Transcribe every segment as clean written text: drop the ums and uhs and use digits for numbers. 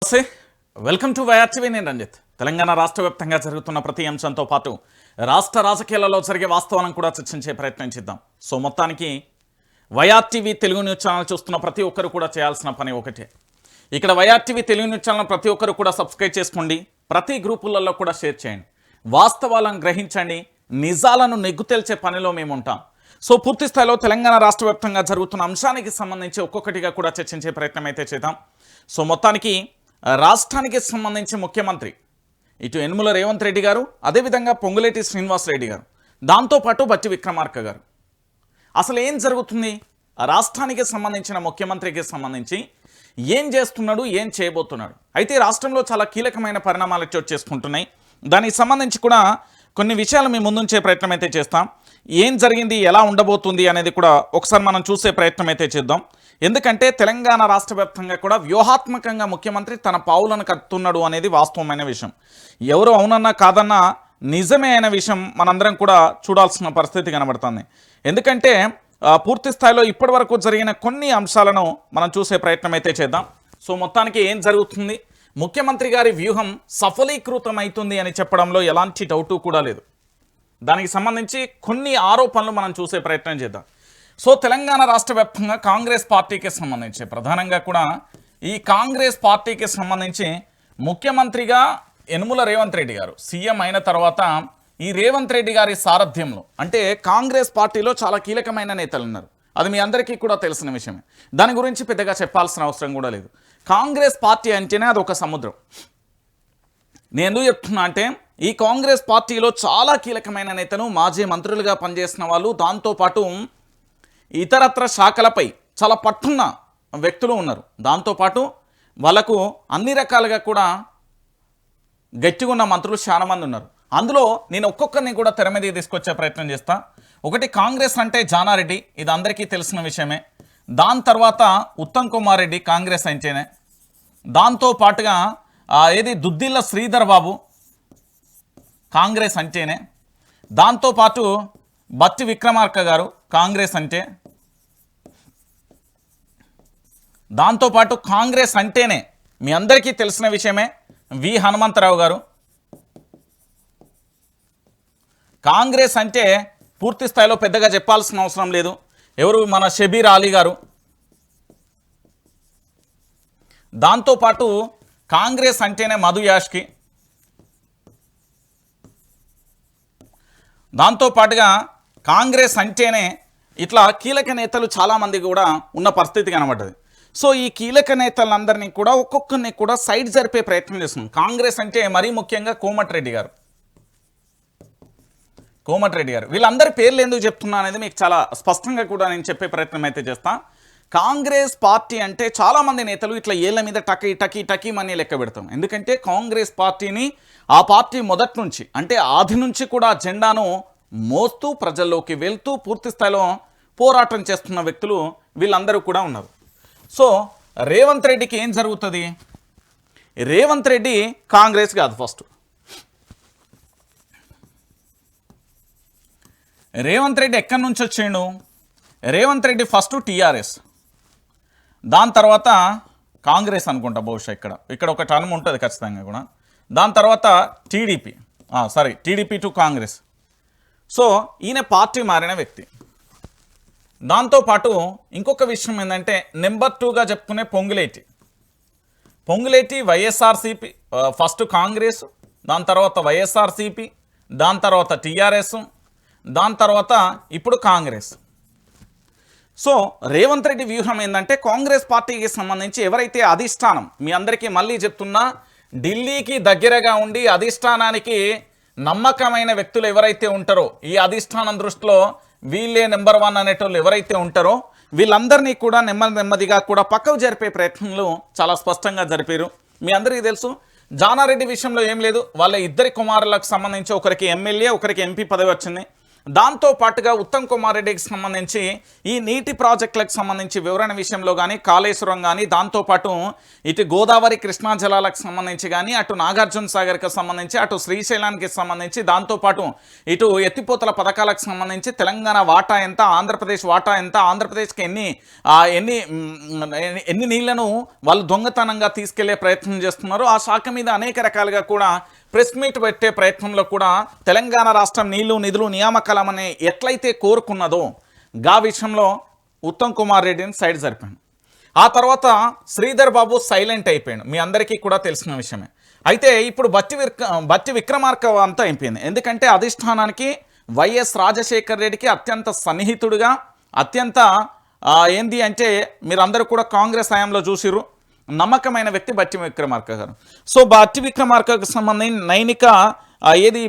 నమస్తే welcome to YRTV. నేను రంజిత్. తెలంగాణ రాష్ట్ర వ్యాప్తంగా జరుగుతున్న ప్రతి అంశంతో పాటు రాష్ట్ర రాజకీయాలలో జరిగే వాస్తవాలను కూడా చర్చించే ప్రయత్నం చేద్దాం. సో మొత్తానికి వైఆర్టీవీ తెలుగు న్యూస్ ఛానల్ చూస్తున్న ప్రతి ఒక్కరు కూడా చేయాల్సిన పని ఒకటే. ఇక్కడ వైఆర్టీవీ తెలుగు న్యూస్ ఛానల్ ప్రతి ఒక్కరు కూడా సబ్స్క్రైబ్ చేసుకోండి. ప్రతి గ్రూపులలో కూడా షేర్ చేయండి. వాస్తవాలను గ్రహించండి. నిజాలను నెగ్గు తేల్చే పనిలో మేము ఉంటాం. సో పూర్తి స్థాయిలో తెలంగాణ రాష్ట్ర వ్యాప్తంగా జరుగుతున్న అంశానికి సంబంధించి ఒక్కొక్కటిగా కూడా చర్చించే ప్రయత్నం అయితే చేద్దాం. సో మొత్తానికి రాష్ట్రానికి సంబంధించి ముఖ్యమంత్రి ఇటు యనుమల రేవంత్ రెడ్డి గారు, అదేవిధంగా పొంగులేటి శ్రీనివాసరెడ్డి గారు, దాంతోపాటు బట్టి విక్రమార్క గారు, అసలు ఏం జరుగుతుంది, రాష్ట్రానికి సంబంధించిన ముఖ్యమంత్రికి సంబంధించి ఏం చేస్తున్నాడు, ఏం చేయబోతున్నాడు. అయితే రాష్ట్రంలో చాలా కీలకమైన పరిణామాలు చోటు చేసుకుంటున్నాయి. దానికి సంబంధించి కూడా కొన్ని విషయాలు మేము ముందుంచే ప్రయత్నం అయితే చేస్తాం. ఏం జరిగింది, ఎలా ఉండబోతుంది అనేది కూడా ఒకసారి మనం చూసే ప్రయత్నం అయితే చేద్దాం. ఎందుకంటే తెలంగాణ రాష్ట్ర వ్యాప్తంగా కూడా వ్యూహాత్మకంగా ముఖ్యమంత్రి తన పావులను కడుతున్నాడు అనేది వాస్తవమైన విషయం. ఎవరు అవునన్నా కాదన్నా నిజమే అయిన విషయం మనందరం కూడా చూడాల్సిన పరిస్థితి కనబడుతుంది. ఎందుకంటే పూర్తి స్థాయిలో ఇప్పటి వరకు జరిగిన కొన్ని అంశాలను మనం చూసే ప్రయత్నం అయితే చేద్దాం. సో మొత్తానికి ఏం జరుగుతుంది, ముఖ్యమంత్రి గారి వ్యూహం సఫలీకృతం అవుతుంది అని చెప్పడంలో ఎలాంటి డౌటు కూడా లేదు. దానికి సంబంధించి కొన్ని ఆరోపణలు మనం చూసే ప్రయత్నం చేద్దాం. సో తెలంగాణ రాష్ట్ర వ్యాప్తంగా కాంగ్రెస్ పార్టీకి సంబంధించి ప్రధానంగా కూడా ఈ కాంగ్రెస్ పార్టీకి సంబంధించి ముఖ్యమంత్రిగా యనుమల రేవంత్ రెడ్డి గారు సీఎం అయిన తర్వాత ఈ రేవంత్ రెడ్డి గారి సారథ్యంలో, అంటే కాంగ్రెస్ పార్టీలో చాలా కీలకమైన నేతలు ఉన్నారు. అది మీ అందరికీ కూడా తెలిసిన విషయమే. దాని గురించి పెద్దగా చెప్పాల్సిన అవసరం కూడా లేదు. కాంగ్రెస్ పార్టీ అంటేనే అది ఒక సముద్రం. నేను ఎందుకు చెప్తున్నా అంటే ఈ కాంగ్రెస్ పార్టీలో చాలా కీలకమైన నేతలు, మాజీ మంత్రులుగా పనిచేసిన వాళ్ళు, దాంతోపాటు ఇతరత్ర శాఖలపై చాలా పట్టున్న వ్యక్తులు ఉన్నారు. దాంతోపాటు వాళ్ళకు అన్ని రకాలుగా కూడా గట్టిగా ఉన్న మంత్రులు చాలామంది ఉన్నారు. అందులో నేను ఒక్కొక్కరిని కూడా తెర మీద తీసుకొచ్చే ప్రయత్నం చేస్తా. ఒకటి కాంగ్రెస్ అంటే జానారెడ్డి, ఇది అందరికీ తెలిసిన విషయమే. దాని తర్వాత ఉత్తమ్ కుమార్ రెడ్డి కాంగ్రెస్ అంటేనే. దాంతోపాటుగా దుద్దిల్ల శ్రీధర్ బాబు కాంగ్రెస్ అంటేనే. దాంతోపాటు బట్టి విక్రమార్క గారు కాంగ్రెస్ అంటే. దాంతోపాటు కాంగ్రెస్ అంటేనే మీ అందరికీ తెలిసిన విషయమే వి హనుమంతరావు గారు కాంగ్రెస్ అంటే పూర్తి స్థాయిలో పెద్దగా చెప్పాల్సిన అవసరం లేదు. ఎవరు, మన షబీర్ అలీ గారు. దాంతోపాటు కాంగ్రెస్ అంటేనే మధు యాష్కి. దాంతోపాటుగా కాంగ్రెస్ అంటేనే ఇట్లా కీలక నేతలు చాలామంది కూడా ఉన్న పరిస్థితి కనబడ్డది. సో ఈ కీలక నేతలందరినీ కూడా ఒక్కొక్కరిని కూడా సైడ్ జరిపే ప్రయత్నం చేస్తున్నాం. కాంగ్రెస్ అంటే మరీ ముఖ్యంగా కోమటిరెడ్డి గారు వీళ్ళందరి పేర్లు ఎందుకు చెప్తున్నా అనేది మీకు చాలా స్పష్టంగా కూడా నేను చెప్పే ప్రయత్నం అయితే చేస్తా. కాంగ్రెస్ పార్టీ అంటే చాలామంది నేతలు ఇట్లా ఏళ్ళ మీద టకీ మనీ లెక్క పెడతాం. ఎందుకంటే కాంగ్రెస్ పార్టీని ఆ పార్టీ మొదటి నుంచి, అంటే ఆది నుంచి కూడా జెండాను మోస్తూ ప్రజల్లోకి వెళ్తూ పూర్తి స్థాయిలో పోరాటం చేస్తున్న వ్యక్తులు వీళ్ళందరూ కూడా ఉన్నారు. సో రేవంత్ రెడ్డికి ఏం జరుగుతుంది, రేవంత్ రెడ్డి కాంగ్రెస్ కాదు. ఫస్ట్ రేవంత్ రెడ్డి ఎక్కడి నుంచి వచ్చిండు, రేవంత్ రెడ్డి ఫస్ట్ టీఆర్ఎస్, దాని తర్వాత కాంగ్రెస్ అనుకుంటా బహుశా. ఇక్కడ ఒక టర్మ్ ఉంటుంది ఖచ్చితంగా కూడా. దాని తర్వాత టీడీపీ టు కాంగ్రెస్. సో ఈయన పార్టీ మారిన వ్యక్తి. దాంతోపాటు ఇంకొక విషయం ఏంటంటే నెంబర్ 2గా చెప్పుకునే పొంగులేటి వైఎస్ఆర్సీపీ, ఫస్ట్ కాంగ్రెస్, దాని తర్వాత వైఎస్ఆర్సీపీ, దాని తర్వాత టీఆర్ఎస్, దాని తర్వాత ఇప్పుడు కాంగ్రెస్. సో రేవంత్ రెడ్డి వ్యూహం ఏంటంటే కాంగ్రెస్ పార్టీకి సంబంధించి ఎవరైతే అధిష్టానం, మీ అందరికీ మళ్ళీ చెప్తున్నా, ఢిల్లీకి దగ్గరగా ఉండి అధిష్టానానికి నమ్మకమైన వ్యక్తులు ఎవరైతే ఉంటారో, ఈ అధిష్టానం దృష్టిలో వీళ్ళే నెంబర్ 1 అనేటోళ్ళు ఎవరైతే ఉంటారో వీళ్ళందరినీ కూడా నెమ్మదిగా కూడా పక్కకు జరిపే ప్రయత్నాలు చాలా స్పష్టంగా జరిపారు. మీ అందరికీ తెలుసు జానారెడ్డి విషయంలో ఏం లేదు, వాళ్ళ ఇద్దరి కుమారులకు సంబంధించి ఒకరికి ఎమ్మెల్యే, ఒకరికి ఎంపీ పదవి వచ్చింది. దాంతో పాటుగా ఉత్తమ్ కుమార్ రెడ్డికి సంబంధించి ఈ నీటి ప్రాజెక్టులకు సంబంధించి వివరణ విషయంలో కానీ కాళేశ్వరం కానీ దాంతోపాటు ఇటు గోదావరి కృష్ణా జలాలకు సంబంధించి కానీ అటు నాగార్జున సాగర్కి సంబంధించి అటు శ్రీశైలానికి సంబంధించి దాంతోపాటు ఇటు ఎత్తిపోతల పథకాలకు సంబంధించి తెలంగాణ వాటా ఎంత, ఆంధ్రప్రదేశ్ వాటా ఎంత, ఆంధ్రప్రదేశ్కి ఎన్ని నీళ్లను వాళ్ళు దొంగతనంగా తీసుకెళ్లే ప్రయత్నం చేస్తున్నారు. ఆ శాఖ మీద అనేక రకాలుగా కూడా ప్రెస్ మీట్ పెట్టే ప్రయత్నంలో కూడా తెలంగాణ రాష్ట్రం నీళ్లు నిధులు నియామకాలమని ఎట్లయితే కోరుకున్నదో గా విషయంలో ఉత్తమ్ కుమార్ రెడ్డిని సైడ్ జరిపాను. ఆ తర్వాత శ్రీధర్ బాబు సైలెంట్ అయిపోయాడు, మీ అందరికీ కూడా తెలిసిన విషయమే. అయితే ఇప్పుడు బట్టి విక్రమార్క అంతా అయిపోయింది. ఎందుకంటే అధిష్టానానికి వైఎస్ రాజశేఖర్ రెడ్డికి అత్యంత సన్నిహితుడుగా అత్యంత ఏంది అంటే మీరందరూ కూడా కాంగ్రెస్ హయాంలో చూసిరు నమ్మకమైన వ్యక్తి బట్టి విక్రమార్క గారు. సో బట్టి విక్రమార్కకు సంబంధించి నైనిక ఏది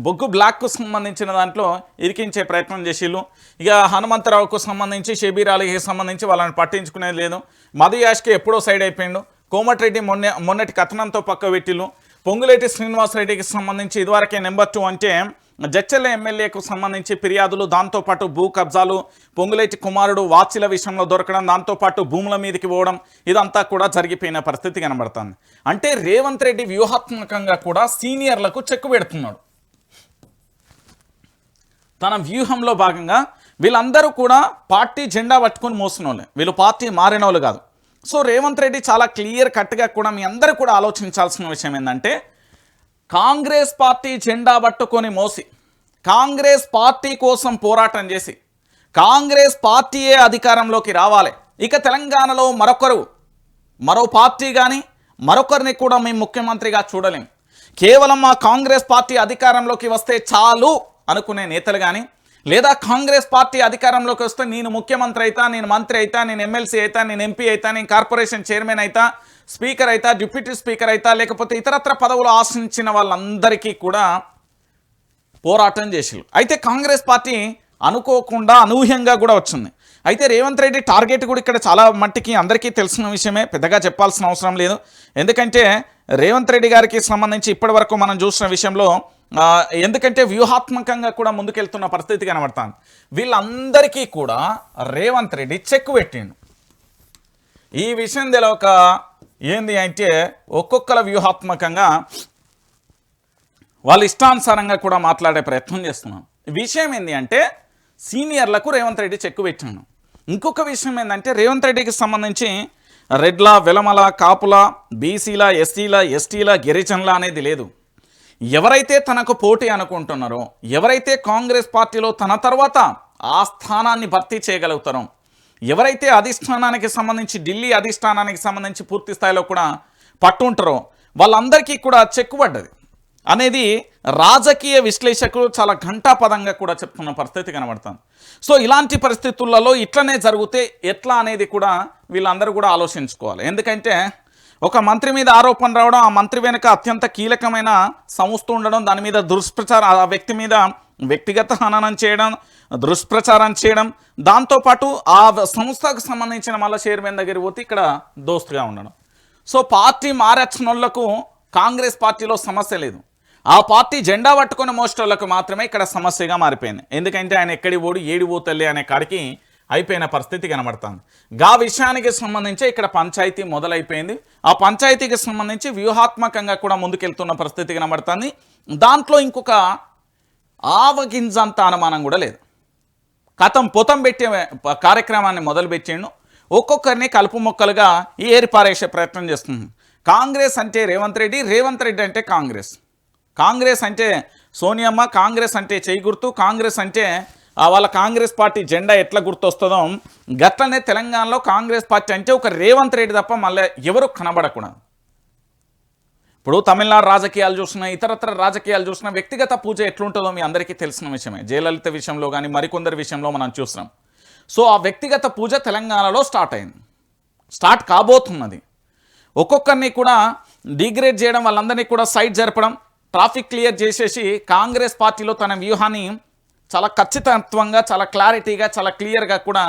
బొగ్గు బ్లాక్కు సంబంధించిన దాంట్లో ఇరికించే ప్రయత్నం చేసిళ్ళు. ఇక హనుమంతరావుకు సంబంధించి షబీర్ అలీకి సంబంధించి వాళ్ళని పట్టించుకునేది లేదు. మధు యాష్కి ఎప్పుడో సైడ్ అయిపోయిండు. కోమటిరెడ్డి మొన్నటి కథనంతో పక్క పెట్టిళ్ళు. పొంగులేటి శ్రీనివాసరెడ్డికి సంబంధించి ఇదివరకే నెంబర్ 2 అంటే జడ్చర్ల ఎమ్మెల్యేకు సంబంధించి ఫిర్యాదులు, దాంతోపాటు భూ కబ్జాలు, పొంగులేటి కుమారుడు వాచిల విషయంలో దొరకడం, దాంతోపాటు భూముల మీదకి పోవడం, ఇదంతా కూడా జరిగిపోయిన పరిస్థితి కనబడుతుంది. అంటే రేవంత్ రెడ్డి వ్యూహాత్మకంగా కూడా సీనియర్లకు చెక్కు పెడుతున్నాడు. తన వ్యూహంలో భాగంగా వీళ్ళందరూ కూడా పార్టీ జెండా పట్టుకొని మోసిన వాళ్ళే, వీళ్ళు పార్టీ మారిన వాళ్ళు కాదు. సో రేవంత్ రెడ్డి చాలా క్లియర్ కట్గా కూడా మీ అందరూ కూడా ఆలోచించాల్సిన విషయం ఏంటంటే కాంగ్రెస్ పార్టీ జెండా పట్టుకొని మోసి కాంగ్రెస్ పార్టీ కోసం పోరాటం చేసి కాంగ్రెస్ పార్టీయే అధికారంలోకి రావాలి. ఇక తెలంగాణలో మరో పార్టీ కానీ మరొకరిని కూడా మేము ముఖ్యమంత్రిగా చూడలేం. కేవలం మా కాంగ్రెస్ పార్టీ అధికారంలోకి వస్తే చాలు అనుకునే నేతలు కానీ లేదా కాంగ్రెస్ పార్టీ అధికారంలోకి వస్తే నేను ముఖ్యమంత్రి అయితా, నేను మంత్రి అయితా, నేను ఎమ్మెల్సీ అయితా, నేను ఎంపీ అయితా, నేను కార్పొరేషన్ చైర్మన్ అయితా, స్పీకర్ అయితా, డిప్యూటీ స్పీకర్ అయితా, లేకపోతే ఇతరత్ర పదవులు ఆశించిన వాళ్ళందరికీ కూడా పోరాటం చేసిరు. అయితే కాంగ్రెస్ పార్టీ అనుకోకుండా అనూహ్యంగా కూడా వచ్చింది. అయితే రేవంత్ రెడ్డి టార్గెట్ కూడా ఇక్కడ చాలా మట్టికి అందరికీ తెలిసిన విషయమే, పెద్దగా చెప్పాల్సిన అవసరం లేదు. ఎందుకంటే రేవంత్ రెడ్డి గారికి సంబంధించి ఇప్పటి వరకు మనం చూసిన విషయంలో ఎందుకంటే వ్యూహాత్మకంగా కూడా ముందుకెళ్తున్న పరిస్థితి కనబడుతుంది. వీళ్ళందరికీ కూడా రేవంత్ రెడ్డి చెక్ పెట్టిండు. ఈ విషయం తెలియక ఏంది అంటే ఒక్కొక్కరు వ్యూహాత్మకంగా వాళ్ళ ఇష్టానుసారంగా కూడా మాట్లాడే ప్రయత్నం చేస్తున్నాం. విషయం ఏంది అంటే సీనియర్లకు రేవంత్ రెడ్డి చెక్కు పెట్టాను. ఇంకొక విషయం ఏంటంటే రేవంత్ రెడ్డికి సంబంధించి రెడ్ల, వెలమల, కాపుల, బీసీల, ఎస్సీల, ఎస్టీల, గిరిజనుల అనేది లేదు. ఎవరైతే తనకు పోటీ అనుకుంటున్నారో, ఎవరైతే కాంగ్రెస్ పార్టీలో తన తర్వాత ఆ స్థానాన్ని భర్తీ చేయగలుగుతారో, ఎవరైతే అధిష్టానానికి సంబంధించి ఢిల్లీ అధిష్టానానికి సంబంధించి పూర్తి స్థాయిలో కూడా పట్టుంటారో వాళ్ళందరికీ కూడా చెక్కుబడ్డది అనేది రాజకీయ విశ్లేషకులు చాలా ఘంటాపదంగా కూడా చెప్తున్న పరిస్థితి కనబడుతుంది. సో ఇలాంటి పరిస్థితులలో ఇట్లనే జరిగితే ఎట్లా అనేది కూడా వీళ్ళందరూ కూడా ఆలోచించుకోవాలి. ఎందుకంటే ఒక మంత్రి మీద ఆరోపణ రావడం, ఆ మంత్రి వెనుక అత్యంత కీలకమైన సంస్థ ఉండడం, దాని మీద దుష్ప్రచారం, ఆ వ్యక్తి మీద వ్యక్తిగత హననం చేయడం, దుష్ప్రచారం చేయడం, దాంతోపాటు ఆ సంస్థకు సంబంధించిన మళ్ళీ చైర్మన్ దగ్గర పోతే ఇక్కడ దోస్తుగా ఉండడం. సో పార్టీ మారచ్చినోళ్లకు కాంగ్రెస్ పార్టీలో సమస్య లేదు, ఆ పార్టీ జెండా పట్టుకుని మోస్టర్లకు మాత్రమే ఇక్కడ సమస్యగా మారిపోయింది. ఎందుకంటే ఆయన ఎక్కడి ఓడి ఏడి పోతలే అనే కాడికి అయిపోయిన పరిస్థితి కనబడుతుంది. గా విషయానికి సంబంధించి ఇక్కడ పంచాయతీ మొదలైపోయింది. ఆ పంచాయతీకి సంబంధించి వ్యూహాత్మకంగా కూడా ముందుకెళ్తున్న పరిస్థితి కనబడుతుంది. దాంట్లో ఇంకొక ఆవగింజంత అనుమానం కూడా లేదు. పొతం పెట్టే కార్యక్రమాన్ని మొదలుపెట్టిండు. ఒక్కొక్కరిని కలుపు మొక్కలుగా ఏరిపారేసే ప్రయత్నం చేస్తుంది. కాంగ్రెస్ అంటే రేవంత్ రెడ్డి, రేవంత్ రెడ్డి అంటే కాంగ్రెస్, కాంగ్రెస్ అంటే సోనియమ్మ, కాంగ్రెస్ అంటే చేయి గుర్తు, కాంగ్రెస్ అంటే వాళ్ళ కాంగ్రెస్ పార్టీ జెండా ఎట్లా గుర్తొస్తుందో గట్లనే తెలంగాణలో కాంగ్రెస్ పార్టీ అంటే ఒక రేవంత్ రెడ్డి తప్ప మళ్ళీ ఎవరు కనబడకూడదు. ఇప్పుడు తమిళనాడు రాజకీయాలు చూసినా, ఇతరత్ర రాజకీయాలు చూసినా వ్యక్తిగత పూజ ఎట్లుంటుందో మీ అందరికీ తెలిసిన విషయమే. జయలలిత విషయంలో కానీ మరికొందరి విషయంలో మనం చూస్తున్నాం. సో ఆ వ్యక్తిగత పూజ తెలంగాణలో స్టార్ట్ కాబోతున్నది. ఒక్కొక్కరిని కూడా డిగ్రేడ్ చేయడం, వాళ్ళందరినీ కూడా సైడ్ జరపడం, ట్రాఫిక్ క్లియర్ చేసేసి కాంగ్రెస్ పార్టీలో తన వ్యూహాన్ని చాలా ఖచ్చితత్వంగా, చాలా క్లారిటీగా, చాలా క్లియర్గా కూడా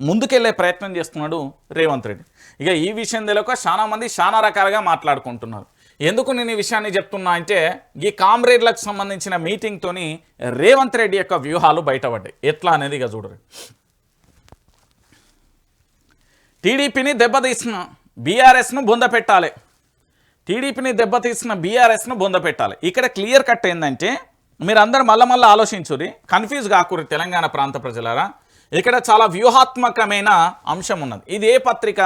ముందుకెళ్లే ప్రయత్నం చేస్తున్నాడు రేవంత్ రెడ్డి. ఇక ఈ విషయం తెలియక చాలా మంది చాలా రకాలుగా మాట్లాడుకుంటున్నారు. ఎందుకు నేను ఈ విషయాన్ని చెప్తున్నా అంటే ఈ కామ్రేడ్లకు సంబంధించిన మీటింగ్తోని రేవంత్ రెడ్డి యొక్క వ్యూహాలు బయటపడ్డాయి. ఎట్లా అనేది ఇక చూడరు. టీడీపీని దెబ్బతీసిన బీఆర్ఎస్ను బొంద పెట్టాలి. టీడీపీని దెబ్బతీసిన బీఆర్ఎస్ను బొంద పెట్టాలి. ఇక్కడ క్లియర్ కట్ ఏంటంటే మీరు అందరు మళ్ళీ ఆలోచించురి, కన్ఫ్యూజ్ కాకూరి తెలంగాణ ప్రాంత ప్రజలారా. ఇక్కడ చాలా వ్యూహాత్మకమైన అంశం ఉన్నది. ఇది ఏ పత్రిక?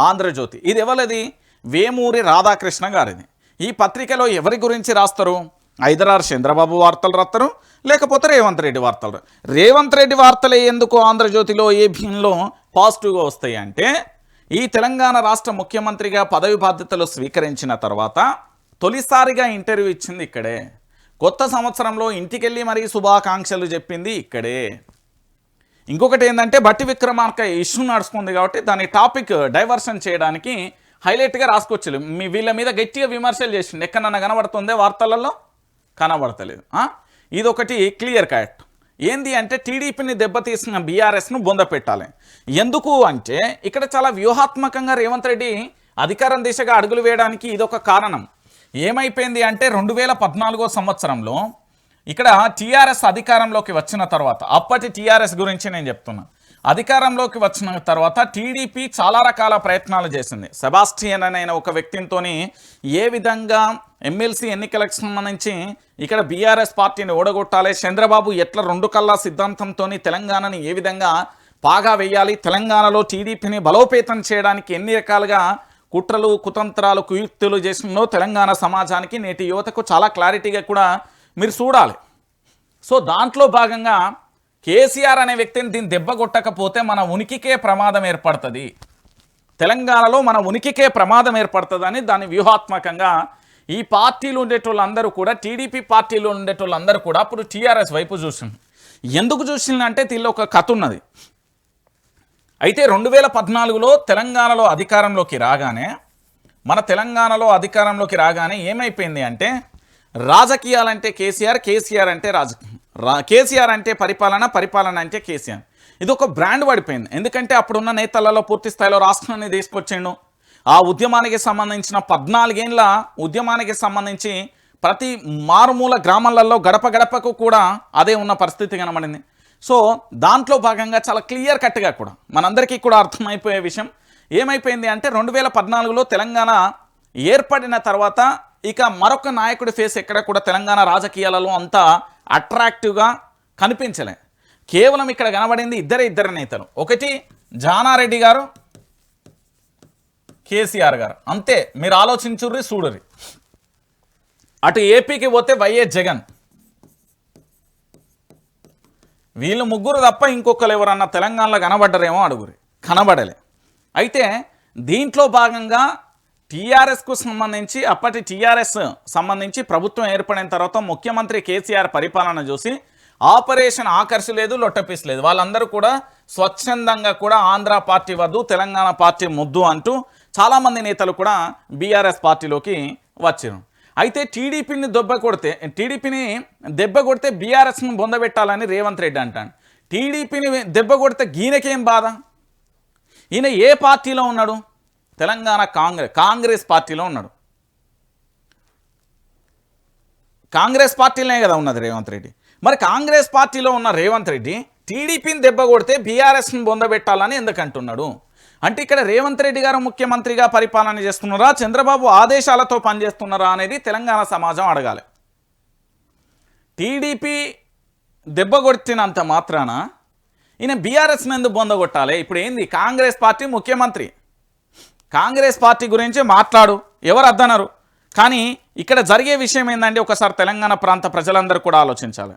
ఆంధ్రజ్యోతి. ఇది ఎవరిది? వేమూరి రాధాకృష్ణ గారిది. ఈ పత్రికలో ఎవరి గురించి రాస్తారు? ఐదరారు చంద్రబాబు వార్తలు రాస్తారు, లేకపోతే రేవంత్ రెడ్డి వార్తలు. రేవంత్ రెడ్డి వార్తలే ఎందుకు ఆంధ్రజ్యోతిలో ఏబిఎన్లో పాజిటివ్గా వస్తాయి అంటే, ఈ తెలంగాణ రాష్ట్ర ముఖ్యమంత్రిగా పదవి బాధ్యతలు స్వీకరించిన తర్వాత తొలిసారిగా ఇంటర్వ్యూ ఇచ్చింది ఇక్కడే. కొత్త సంవత్సరంలో ఇంటికెళ్ళి మరీ శుభాకాంక్షలు చెప్పింది ఇక్కడే. ఇంకొకటి ఏంటంటే బట్టి విక్రమార్క ఇష్యూ నడుస్తుంది కాబట్టి దాని టాపిక్ డైవర్షన్ చేయడానికి హైలైట్గా రాసుకొచ్చారు. వీళ్ళ మీద గట్టిగా విమర్శలు చేసిండు. ఎక్కడన్నా కనబడుతుందే వార్తలలో? కనబడతలేదు. ఇదొకటి క్లియర్ కట్. ఏంది అంటే టీడీపీని దెబ్బతీసిన బీఆర్ఎస్ను బొంద పెట్టాలి. ఎందుకు అంటే ఇక్కడ చాలా వ్యూహాత్మకంగా రేవంత్ రెడ్డి అధికారం దిశగా అడుగులు వేయడానికి ఇదొక కారణం. ఏమైపోయింది అంటే 2014 సంవత్సరంలో ఇక్కడ టీఆర్ఎస్ అధికారంలోకి వచ్చిన తర్వాత, అప్పటి టీఆర్ఎస్ గురించి నేను చెప్తున్నా, అధికారంలోకి వచ్చిన తర్వాత టీడీపీ చాలా రకాల ప్రయత్నాలు చేసింది. సెబాస్టియన్ అనే ఒక వ్యక్తితోని ఏ విధంగా ఎమ్మెల్సీ ఎన్నికలకు సంబంధించి ఇక్కడ బీఆర్ఎస్ పార్టీని ఓడగొట్టాలి, చంద్రబాబు ఎట్లా రెండు కళ్ళ సిద్ధాంతంతో తెలంగాణని ఏ విధంగా పాగా వేయాలి, తెలంగాణలో టీడీపీని బలోపేతం చేయడానికి ఎన్ని రకాలుగా కుట్రలు కుతంత్రాలు కుయుక్తులు చేసినో తెలంగాణ సమాజానికి నేటి యువతకు చాలా క్లారిటీగా కూడా మీరు చూడాలి. సో దాంట్లో భాగంగా కేసీఆర్ అనే వ్యక్తిని దీన్ని దెబ్బ కొట్టకపోతే మన ఉనికికే ప్రమాదం ఏర్పడుతుంది, తెలంగాణలో మన ఉనికికే ప్రమాదం ఏర్పడుతుందని దాని వ్యూహాత్మకంగా ఈ పార్టీలు ఉండేటోళ్ళందరూ కూడా, టీడీపీ పార్టీలో ఉండేటోళ్ళందరూ కూడా అప్పుడు టీఆర్ఎస్ వైపు చూసింది. ఎందుకు చూసిందంటే దీనిలో ఒక కథ ఉన్నది. అయితే 2014లో తెలంగాణలో అధికారంలోకి రాగానే, మన తెలంగాణలో అధికారంలోకి రాగానే ఏమైపోయింది అంటే రాజకీయాలంటే కేసీఆర్, కేసీఆర్ అంటే రాజకీయం, కేసీఆర్ అంటే పరిపాలన, పరిపాలన అంటే కేసీఆర్. ఇది ఒక బ్రాండ్ పడిపోయింది. ఎందుకంటే అప్పుడున్న నేతలలో పూర్తి స్థాయిలో రాష్ట్రాన్ని తీసుకొచ్చిండు. ఆ ఉద్యమానికి సంబంధించిన 14 ఏళ్ళ ఉద్యమానికి సంబంధించి ప్రతి మారుమూల గ్రామాలలో గడప గడపకు కూడా అదే ఉన్న పరిస్థితి కనబడింది. సో దాంట్లో భాగంగా చాలా క్లియర్ కట్గా కూడా మనందరికీ కూడా అర్థమైపోయే విషయం ఏమైపోయింది అంటే 2014లో తెలంగాణ ఏర్పడిన తర్వాత ఇక మరొక నాయకుడి ఫేస్ ఎక్కడ కూడా తెలంగాణ రాజకీయాలలో అంత అట్రాక్టివ్గా కనిపించలే. కేవలం ఇక్కడ కనబడింది ఇద్దరు నేతలు, ఒకటి జానారెడ్డి గారు, కేసీఆర్ గారు. అంతే. మీరు ఆలోచించుర్రి, చూడుర్రి. అటు ఏపీకి పోతే వైఎస్ జగన్, వీళ్ళు ముగ్గురు తప్ప ఇంకొకరు ఎవరన్నా తెలంగాణలో కనబడ్డరేమో అడుగురి, కనబడలే. అయితే దీంట్లో భాగంగా టీఆర్ఎస్కు సంబంధించి, అప్పటి టీఆర్ఎస్ సంబంధించి ప్రభుత్వం ఏర్పడిన తర్వాత ముఖ్యమంత్రి కేసీఆర్ పరిపాలన చూసి ఆపరేషన్ ఆకర్షి లేదు, లొట్టపీస్ లేదు. వాళ్ళందరూ కూడా స్వచ్ఛందంగా కూడా ఆంధ్ర పార్టీ వద్దు, తెలంగాణ పార్టీ ముద్దు అంటూ చాలామంది నేతలు కూడా బీఆర్ఎస్ పార్టీలోకి వచ్చారు. అయితే టీడీపీని దెబ్బ కొడితే బీఆర్ఎస్ను బొందబెట్టాలని రేవంత్ రెడ్డి అంటాడు. టీడీపీని దెబ్బ కొడితే గీనకేం బాధ? ఈయన ఏ పార్టీలో ఉన్నాడు? తెలంగాణ కాంగ్రెస్ పార్టీలో ఉన్నాడు. కాంగ్రెస్ పార్టీలోనే కదా ఉన్నది రేవంత్ రెడ్డి. మరి కాంగ్రెస్ పార్టీలో ఉన్న రేవంత్ రెడ్డి టీడీపీని దెబ్బ కొడితే బీఆర్ఎస్ను బొందబెట్టాలని ఎందుకంటున్నాడు అంటే, ఇక్కడ రేవంత్ రెడ్డి గారు ముఖ్యమంత్రిగా పరిపాలన చేస్తున్నారా, చంద్రబాబు ఆదేశాలతో పనిచేస్తున్నారా అనేది తెలంగాణ సమాజం అడగాలి. టీడీపీ దెబ్బ కొట్టినంత మాత్రాన ఈయన బీఆర్ఎస్ని ఎందుకు బొందగొట్టాలి? ఇప్పుడు ఏంది, కాంగ్రెస్ పార్టీ ముఖ్యమంత్రి, కాంగ్రెస్ పార్టీ గురించి మాట్లాడు, ఎవరు అద్దన్నారు. కానీ ఇక్కడ జరిగే విషయం ఏంటంటే ఒకసారి తెలంగాణ ప్రాంత ప్రజలందరూ కూడా ఆలోచించాలి.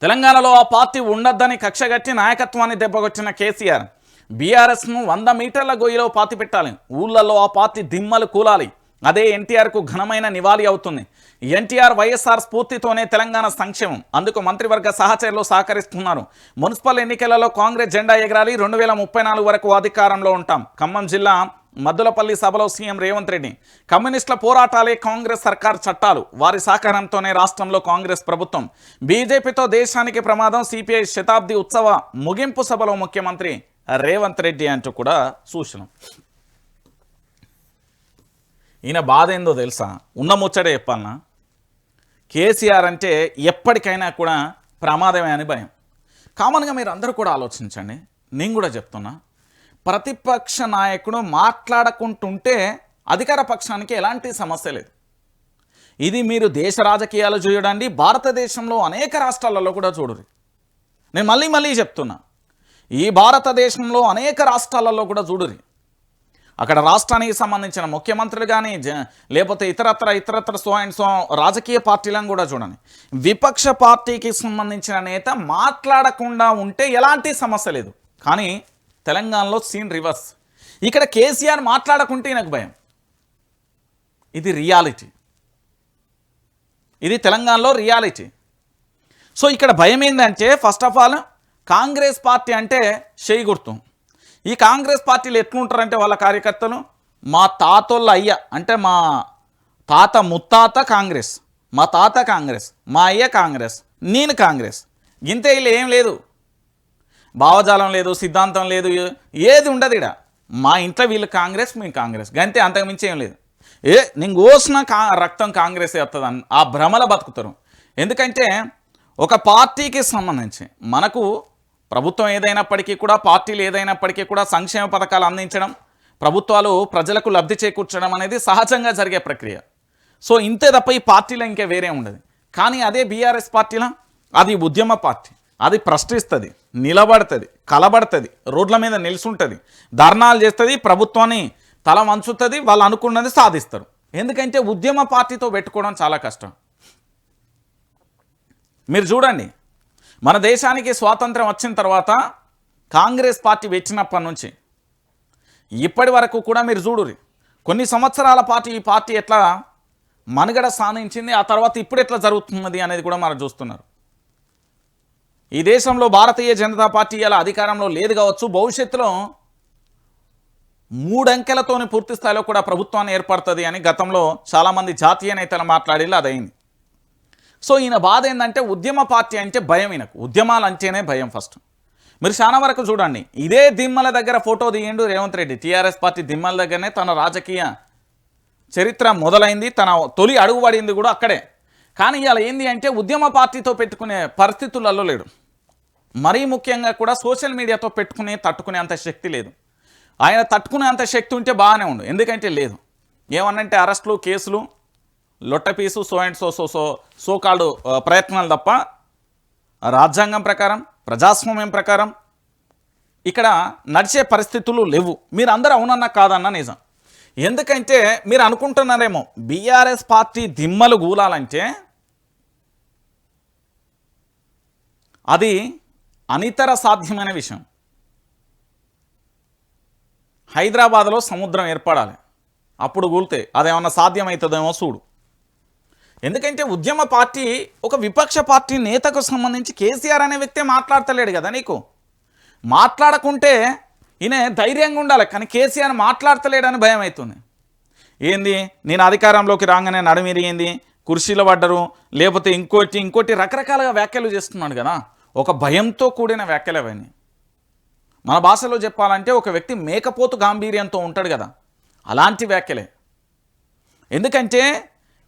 తెలంగాణలో ఆ పార్టీ ఉండొద్దని కక్షగట్టి నాయకత్వాన్ని దెబ్బకొట్టిన కేసీఆర్ బీఆర్ఎస్ను 100 మీటర్ల గొయ్యిలో పాతి పెట్టాలి, ఊళ్ళల్లో ఆ పార్టీ దిమ్మలు కూలాలి. అదే ఎన్టీఆర్కు ఘనమైన నివాళి అవుతుంది. ఎన్టీఆర్ వైఎస్ఆర్ స్ఫూర్తితోనే తెలంగాణ సంక్షేమం. అందుకు మంత్రివర్గ సహచరులు సహకరిస్తున్నారు. మున్సిపల్ ఎన్నికలలో కాంగ్రెస్ జెండా ఎగరాలి, 2034 వరకు అధికారంలో ఉంటాం. ఖమ్మం జిల్లా మద్దులపల్లి సభలో సీఎం రేవంత్ రెడ్డి, కమ్యూనిస్టుల పోరాటాలే కాంగ్రెస్ సర్కార్ చట్టాలు, వారి సహకారంతోనే రాష్ట్రంలో కాంగ్రెస్ ప్రభుత్వం, బీజేపీతో దేశానికి ప్రమాదం, సిపిఐ శతాబ్ది ఉత్సవ ముగింపు సభలో ముఖ్యమంత్రి రేవంత్ రెడ్డి అంటూ కూడా సూచన. ఈయన బాధ ఏందో తెలుసా? ఉన్న ముచ్చటే చెప్పాలన్నా, కేసీఆర్ అంటే ఎప్పటికైనా కూడా ప్రమాదమే అని భయం. కామన్గా మీరు అందరూ కూడా ఆలోచించండి, నేను కూడా చెప్తున్నా, ప్రతిపక్ష నాయకుడు మాట్లాడకుంటుంటే అధికార పక్షానికి ఎలాంటి సమస్య లేదు. ఇది మీరు దేశ రాజకీయాలు చూడండి, భారతదేశంలో అనేక రాష్ట్రాలలో కూడా చూడరు. నేను మళ్ళీ చెప్తున్నా, ఈ భారతదేశంలో అనేక రాష్ట్రాలలో కూడా చూడరు. అక్కడ రాష్ట్రానికి సంబంధించిన ముఖ్యమంత్రులు కానీ లేకపోతే ఇతరత్ర సో అండ్ సో రాజకీయ కేసీలను కూడా చూడండి, విపక్ష పార్టీకి సంబంధించిన నేత మాట్లాడకుండా ఉంటే ఎలాంటి సమస్య లేదు. కానీ తెలంగాణలో సీన్ రివర్స్. ఇక్కడ కేసీఆర్ మాట్లాడకుంటే నాకు భయం. ఇది రియాలిటీ, ఇది తెలంగాణలో రియాలిటీ. సో ఇక్కడ భయం ఏంటంటే, first of all Congress party అంటే చేయి గుర్తు. ఈ కాంగ్రెస్ పార్టీలు ఎట్లుంటారంటే వాళ్ళ కార్యకర్తలు, మా తాతోళ్ళ అయ్య అంటే మా తాత ముత్తాత కాంగ్రెస్, మా తాత కాంగ్రెస్, మా అయ్య కాంగ్రెస్, నేను కాంగ్రెస్, ఇంతే. ఇలా ఏం లేదు, భావజాలం లేదు, సిద్ధాంతం లేదు, ఏది ఉండదు ఇక్కడ. మా ఇంట్లో వీళ్ళు కాంగ్రెస్, మేము కాంగ్రెస్, గంతే, అంతకు మించి ఏం లేదు. నేను కోసిన రక్తం కాంగ్రెస్ వస్తుందని ఆ భ్రమల బతుకుతారు. ఎందుకంటే ఒక పార్టీకి సంబంధించి మనకు ప్రభుత్వం ఏదైనప్పటికీ కూడా, పార్టీలు ఏదైనప్పటికీ కూడా సంక్షేమ పథకాలు అందించడం, ప్రభుత్వాలు ప్రజలకు లబ్ధి చేకూర్చడం అనేది సహజంగా జరిగే ప్రక్రియ. సో ఇంతే తప్ప ఈ పార్టీలో ఇంకే వేరే ఉండదు. కానీ అదే బీఆర్ఎస్ పార్టీలో అది ఉద్యమ పార్టీ, అది ప్రశ్నిస్తుంది, నిలబడుతుంది, కలబడుతుంది, రోడ్ల మీద నిలుచుంటుంది, ధర్నాలు చేస్తుంది, ప్రభుత్వాన్ని తల వంచుతుంది, వాళ్ళు అనుకున్నది సాధిస్తారు. ఎందుకంటే ఉద్యమ పార్టీతో పెట్టుకోవడం చాలా కష్టం. మీరు చూడండి, మన దేశానికి స్వాతంత్రం వచ్చిన తర్వాత కాంగ్రెస్ పార్టీ వచ్చినప్పటి నుంచి ఇప్పటి వరకు కూడా మీరు చూడురి, కొన్ని సంవత్సరాల పాటు ఈ పార్టీ ఎట్లా మనుగడ సాధించింది, ఆ తర్వాత ఇప్పుడు ఎట్లా జరుగుతున్నది అనేది కూడా మనం చూస్తున్నారు. ఈ దేశంలో భారతీయ జనతా పార్టీ ఇలా అధికారంలో లేదు కావచ్చు, భవిష్యత్తులో 3 అంకెలతోని పూర్తి స్థాయిలో కూడా ప్రభుత్వాన్ని ఏర్పడుతుంది అని గతంలో చాలామంది జాతీయ నేతలు మాట్లాడేలా అదైంది. సో ఈయన బాధ ఏంటంటే, ఉద్యమ పార్టీ అంటే భయం. ఈయనకు ఉద్యమాలు అంటేనే భయం. ఫస్ట్ మీరు చాలా వరకు చూడండి, ఇదే దిమ్మల దగ్గర ఫోటో తీయండు రేవంత్ రెడ్డి. టీఆర్ఎస్ పార్టీ దిమ్మల దగ్గరనే తన రాజకీయ చరిత్ర మొదలైంది, తన తొలి అడుగు పడింది కూడా అక్కడే. కానీ ఇలా ఏంది అంటే, ఉద్యమ పార్టీతో పెట్టుకునే పరిస్థితులలో లేడు. మరీ ముఖ్యంగా కూడా సోషల్ మీడియాతో తట్టుకునే అంత శక్తి లేదు. ఆయన తట్టుకునే అంత శక్తి ఉంటే బాగానే ఉండు, ఎందుకంటే లేదు. ఏమన్నంటే అరెస్టులు, కేసులు, లొట్టపీసు, సో అండ్ సో కాల్డ్ ప్రయత్నాలు తప్ప రాజ్యాంగం ప్రకారం, ప్రజాస్వామ్యం ప్రకారం ఇక్కడ నడిచే పరిస్థితులు లేవు. మీరు అందరూ అవునన్నా కాదన్నా నిజం. ఎందుకంటే మీరు అనుకుంటున్నారేమో, బీఆర్ఎస్ పార్టీ దిమ్మలు గూలాలంటే అది అనితర సాధ్యమైన విషయం. హైదరాబాద్లో సముద్రం ఏర్పడాలి, అప్పుడు కూలితే అదేమన్నా సాధ్యమవుతుందేమో చూడు. ఎందుకంటే ఉద్యమ పార్టీ ఒక విపక్ష పార్టీ నేతకు సంబంధించి కేసీఆర్ అనే వ్యక్తే మాట్లాడతలేడు కదా. నీకు మాట్లాడకుంటే ఈయన ధైర్యంగా ఉండాలి, కానీ కేసీఆర్ మాట్లాడతలేడని భయం అవుతుంది. ఏంది, నేను అధికారంలోకి రాగానే నడుమిరిగింది, కుర్చీలో పడ్డరు, లేకపోతే ఇంకోటి రకరకాలుగా వ్యాఖ్యలు చేస్తున్నాడు కదా. ఒక భయంతో కూడిన వ్యాఖ్యలు అవన్నీ. మన భాషలో చెప్పాలంటే ఒక వ్యక్తి మేకపోతు గాంభీర్యంతో ఉంటాడు కదా, అలాంటి వ్యాఖ్యలే. ఎందుకంటే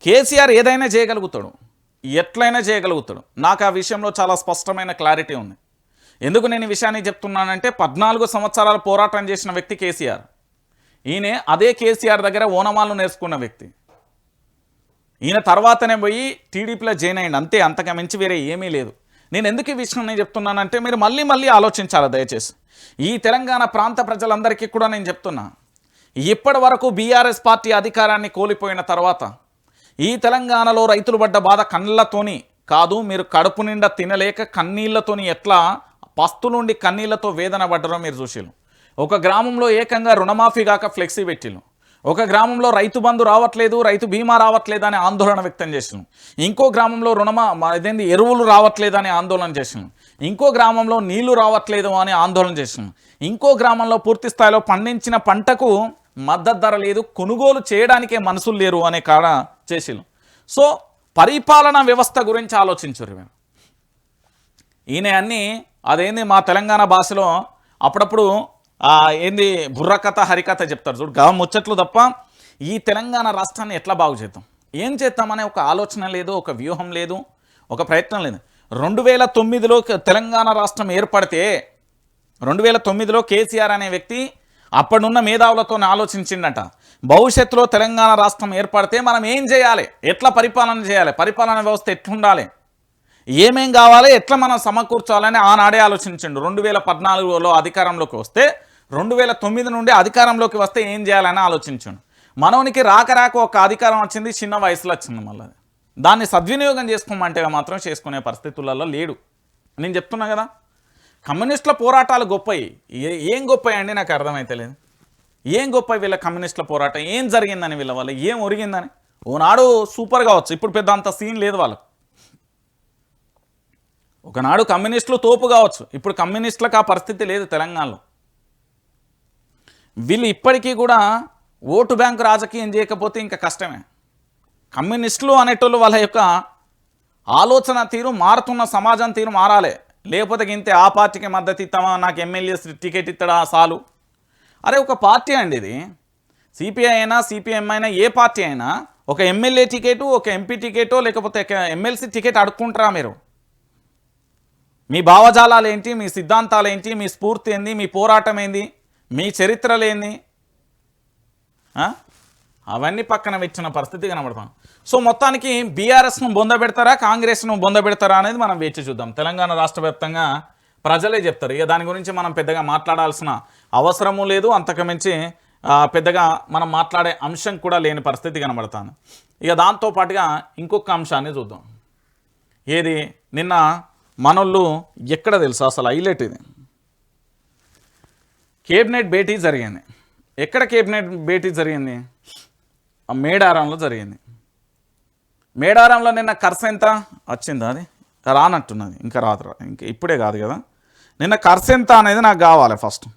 కేసీఆర్ ఏదైనా చేయగలుగుతాడు, ఎట్లయినా చేయగలుగుతాడు. నాకు ఆ విషయంలో చాలా స్పష్టమైన క్లారిటీ ఉంది. ఎందుకు నేను ఈ విషయాన్ని చెప్తున్నానంటే, 14 సంవత్సరాలు పోరాటం చేసిన వ్యక్తి కేసీఆర్. ఈయన అదే కేసీఆర్ దగ్గర ఓనమాలు నేర్చుకున్న వ్యక్తి. ఈయన తర్వాతనే పోయి టీడీపీలో జాయిన్ అయ్యింది, అంతే, అంతకు మించి వేరే ఏమీ లేదు. నేను ఎందుకు ఈ విషయం నేను చెప్తున్నానంటే, మీరు మళ్ళీ ఆలోచించాలి దయచేసి. ఈ తెలంగాణ ప్రాంత ప్రజలందరికీ కూడా నేను చెప్తున్నా, ఇప్పటి వరకు బీఆర్ఎస్ పార్టీ అధికారాన్ని కోల్పోయిన తర్వాత ఈ తెలంగాణలో రైతులు పడ్డ బాధ కళ్ళతోని కాదు, మీరు కడుపు నిండా తినలేక కన్నీళ్లతోని ఎట్లా పస్తులుండి కన్నీళ్లతో వేదన పడ్డరో మీరు చూసిరు. ఒక గ్రామంలో ఏకంగా రుణమాఫీ కాక ఫ్లెక్సీ పెట్టిరు. ఒక గ్రామంలో రైతు బంధు రావట్లేదు, రైతు బీమా రావట్లేదు అని ఆందోళన వ్యక్తం చేసినాం. ఇంకో గ్రామంలో ఎరువులు రావట్లేదు అని ఆందోళన చేసినాం. ఇంకో గ్రామంలో నీళ్లు రావట్లేదు అని ఆందోళన చేసినాం. ఇంకో గ్రామంలో పూర్తి స్థాయిలో పండించిన పంటకు మద్దతు ధర లేదు, కొనుగోలు చేయడానికే మనసులు లేరు అనే కాడ చేసినాం. సో పరిపాలనా వ్యవస్థ గురించి ఆలోచించరు మేము. ఈయన అన్నీ అదేంది మా తెలంగాణ భాషలో అప్పుడప్పుడు ఏంది బుర్రకథ హరికథ చెప్తారు చూడు, గా ముచ్చట్లు తప్ప ఈ తెలంగాణ రాష్ట్రాన్ని ఎట్లా బాగు చేద్దాం, ఏం చేద్దామనే ఒక ఆలోచన లేదు, ఒక వ్యూహం లేదు, ఒక ప్రయత్నం లేదు. 2009లో తెలంగాణ రాష్ట్రం ఏర్పడితే 2009లో కేసీఆర్ అనే వ్యక్తి అప్పుడున్న మేధావులతో ఆలోచించిండట. భవిష్యత్తులో తెలంగాణ రాష్ట్రం ఏర్పడితే మనం ఏం చేయాలి, ఎట్లా పరిపాలన చేయాలి, పరిపాలన వ్యవస్థ ఎట్లుండాలి, ఏమేం కావాలి, ఎట్లా మనం సమకూర్చాలని ఆనాడే ఆలోచించిండు. 2014లో అధికారంలోకి వస్తే 2009 నుండి అధికారంలోకి వస్తే ఏం చేయాలని ఆలోచించాడు. మనోనికి రాక ఒక అధికారం వచ్చింది, చిన్న వయసులో వచ్చింది. మళ్ళీ దాన్ని సద్వినియోగం చేసుకోమంటే మాత్రం చేసుకునే పరిస్థితులలో లేడు. నేను చెప్తున్నా కదా, కమ్యూనిస్టుల పోరాటాలు గొప్పవి. ఏం గొప్పవి అండి నాకు అర్థమైతలేదు. ఏం గొప్ప వీళ్ళ కమ్యూనిస్టుల పోరాటం, ఏం జరిగిందని, వీళ్ళ వల్ల ఏం ఒరిగిందని. ఓనాడు సూపర్ కావచ్చు, ఇప్పుడు పెద్ద అంత సీన్ లేదు వాళ్ళకు. ఒకనాడు కమ్యూనిస్టులు తోపు కావచ్చు, ఇప్పుడు కమ్యూనిస్టులకు ఆ పరిస్థితి లేదు తెలంగాణలో. వీళ్ళు ఇప్పటికీ కూడా ఓటు బ్యాంకు రాజకీయం చేయకపోతే ఇంకా కష్టమే. కమ్యూనిస్టులు అనేటోళ్ళు వాళ్ళ యొక్క ఆలోచన తీరు మారుతున్న సమాజం తీరు మారాలి. లేకపోతే ఇంతే ఆ పార్టీకి మద్దతు ఇస్తామా, నాకు ఎమ్మెల్యే టికెట్ ఇస్తాడా చాలు. అరే ఒక పార్టీ అండి ఇది, సిపిఐ అయినా సిపిఎం అయినా ఏ పార్టీ అయినా ఒక ఎమ్మెల్యే టికెటు, ఒక ఎంపీ టికెటో లేకపోతే ఎమ్మెల్సీ టికెట్ అడుక్కుంటారా మీరు? మీ భావజాలాలు ఏంటి, మీ సిద్ధాంతాలు ఏంటి, మీ స్ఫూర్తి ఏంది, మీ పోరాటం ఏంది, మీ చరిత్రలేంది, అవన్నీ పక్కన పెట్టిన పరిస్థితి కనబడతాం. సో మొత్తానికి బీఆర్ఎస్ను బొందబెడతారా, కాంగ్రెస్ను బొందబెడతారా అనేది మనం వేచి చూద్దాం. తెలంగాణ రాష్ట్ర వ్యాప్తంగా ప్రజలే చెప్తారు. ఇక దాని గురించి మనం పెద్దగా మాట్లాడాల్సిన అవసరము లేదు, అంతకుమించి పెద్దగా మనం మాట్లాడే అంశం కూడా లేని పరిస్థితి కనబడతాను. ఇక దాంతోపాటుగా ఇంకొక అంశాన్ని చూద్దాం. ఏది, నిన్న మనోళ్ళు ఎక్కడ తెలుసు అసలు హైలైట్ ఇది, కేబినెట్ భేటీ జరిగింది. ఎక్కడ కేబినెట్ భేటీ జరిగింది? మేడారంలో జరిగింది. మేడారంలో నిన్న ఖర్చు ఎంత వచ్చిందా? అది రానట్టున్నది, ఇంకా రాదు, ఇంకా ఇప్పుడే కాదు కదా. నిన్న ఖర్చు ఎంత అనేది నాకు కావాలి. ఫస్ట్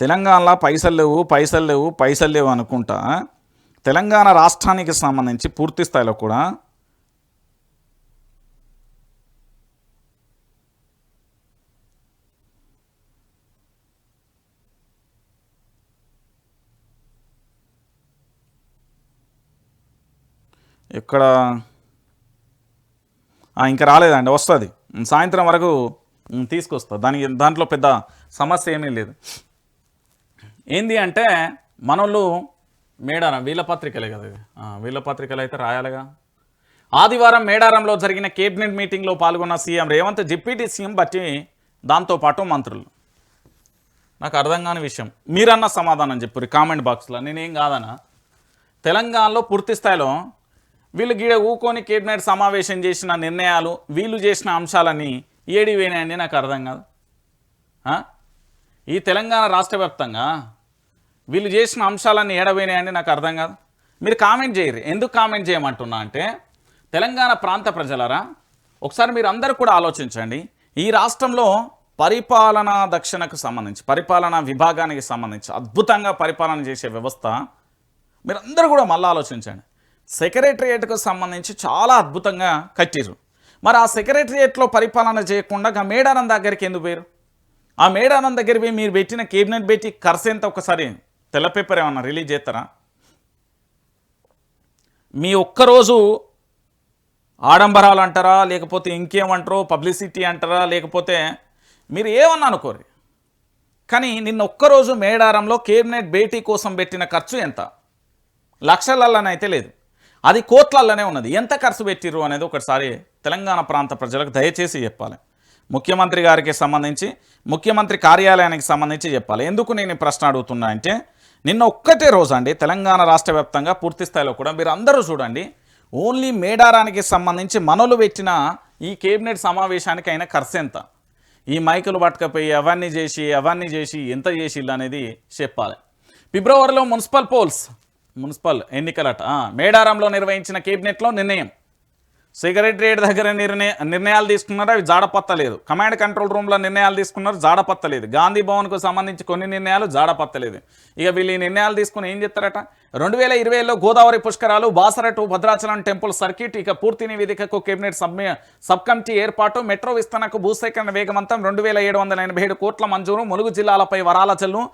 తెలంగాణలో పైసలు లేవు అనుకుంటా. తెలంగాణ రాష్ట్రానికి సంబంధించి పూర్తి స్థాయిలో కూడా ఎక్కడ ఇంకా రాలేదండి, వస్తుంది సాయంత్రం వరకు తీసుకొస్తా. దాంట్లో పెద్ద సమస్య ఏమీ లేదు. ఏంది అంటే మనోళ్ళు మేడారం వీళ్ళపత్రికలే కదా, వీళ్ళపత్రికలు అయితే రాయాలిగా. ఆదివారం మేడారంలో జరిగిన కేబినెట్ మీటింగ్లో పాల్గొన్న సీఎం రేవంత్, డిప్యూటీ సీఎం బట్టి దాంతోపాటు మంత్రులు. నాకు అర్థం కాని విషయం, మీరన్న సమాధానం చెప్పారు కామెంట్ బాక్స్లో. నేనేం కాదనా, తెలంగాణలో పూర్తి స్థాయిలో వీళ్ళు గీడ ఊకొని కేబినెట్ సమావేశం చేసిన నిర్ణయాలు, వీళ్ళు చేసిన అంశాలన్నీ ఏడిపోయినాయండి. నాకు అర్థం కాదు. ఈ తెలంగాణ రాష్ట్ర వ్యాప్తంగా వీళ్ళు చేసిన అంశాలన్నీ ఏడపోయినాయండి. నాకు అర్థం కాదు. మీరు కామెంట్ చేయరు. ఎందుకు కామెంట్ చేయమంటున్నా అంటే, తెలంగాణ ప్రాంత ప్రజలరా, ఒకసారి మీరు అందరూ కూడా ఆలోచించండి. ఈ రాష్ట్రంలో పరిపాలనా దక్షిణకు సంబంధించి, పరిపాలనా విభాగానికి సంబంధించి అద్భుతంగా పరిపాలన చేసే వ్యవస్థ మీరందరూ కూడా మళ్ళీ ఆలోచించండి. సెక్రటరియేట్కు సంబంధించి చాలా అద్భుతంగా కట్టిరు. మరి ఆ సెక్రటరియేట్లో పరిపాలన చేయకుండా మేడారం దగ్గరికి ఎందుకు పోయారు? ఆ మేడారం దగ్గర పోయి మీరు పెట్టిన కేబినెట్ భేటీ ఖర్చు ఎంత ఒకసారి తెల్ల పేపర్ ఏమన్నా రిలీజ్ చేస్తారా? మీ ఒక్కరోజు ఆడంబరాలు అంటారా, లేకపోతే ఇంకేమంటారో పబ్లిసిటీ అంటారా, లేకపోతే మీరు ఏమన్నా అనుకోరు. కానీ నిన్న ఒక్కరోజు మేడారంలో కేబినెట్ భేటీ కోసం పెట్టిన ఖర్చు ఎంత? లక్షలలోనైతే లేదు, అది కోట్లలోనే ఉన్నది. ఎంత ఖర్చు పెట్టిర్రు అనేది ఒకసారి తెలంగాణ ప్రాంత ప్రజలకు దయచేసి చెప్పాలి. ముఖ్యమంత్రి గారికి సంబంధించి, ముఖ్యమంత్రి కార్యాలయానికి సంబంధించి చెప్పాలి. ఎందుకు నేను ఈ ప్రశ్న అడుగుతున్నా అంటే, నిన్న ఒక్కటే రోజు అండి తెలంగాణ రాష్ట్ర వ్యాప్తంగా పూర్తి స్థాయిలో కూడా మీరు అందరూ చూడండి, ఓన్లీ మేడారానికి సంబంధించి మనోళ్ళు పెట్టిన ఈ కేబినెట్ సమావేశానికి అయిన ఖర్చు ఎంత? ఈ మైకులు పట్టుకపోయి అవన్నీ చేసి ఎంత చేసి అనేది చెప్పాలి. ఫిబ్రవరిలో మున్సిపల్ ఎన్నికలట. మేడారంలో నిర్వహించిన కేబినెట్లో నిర్ణయం, సెక్రటరియట్ దగ్గర నిర్ణయాలు తీసుకున్నారు, అవి జాడపత్తలేదు. కమాండ్ కంట్రోల్ రూమ్లో నిర్ణయాలు తీసుకున్నారు, జాడపత్తలేదు. గాంధీ భవన్కు సంబంధించి కొన్ని నిర్ణయాలు జాడపత్తలేదు. ఇక వీళ్ళు ఈ నిర్ణయాలు తీసుకుని ఏం చెప్తారట? 2020లో గోదావరి పుష్కరాలు, Basara to Bhadrachalam temple circuit, ఇక పూర్తి నివేదికకు కేబినెట్ సబ్ కమిటీ ఏర్పాటు, మెట్రో విస్తరణకు భూసేకరణ వేగవంతం, 2787 కోట్ల మంజూరు, ములుగు జిల్లాలపై వరాల చెల్లు,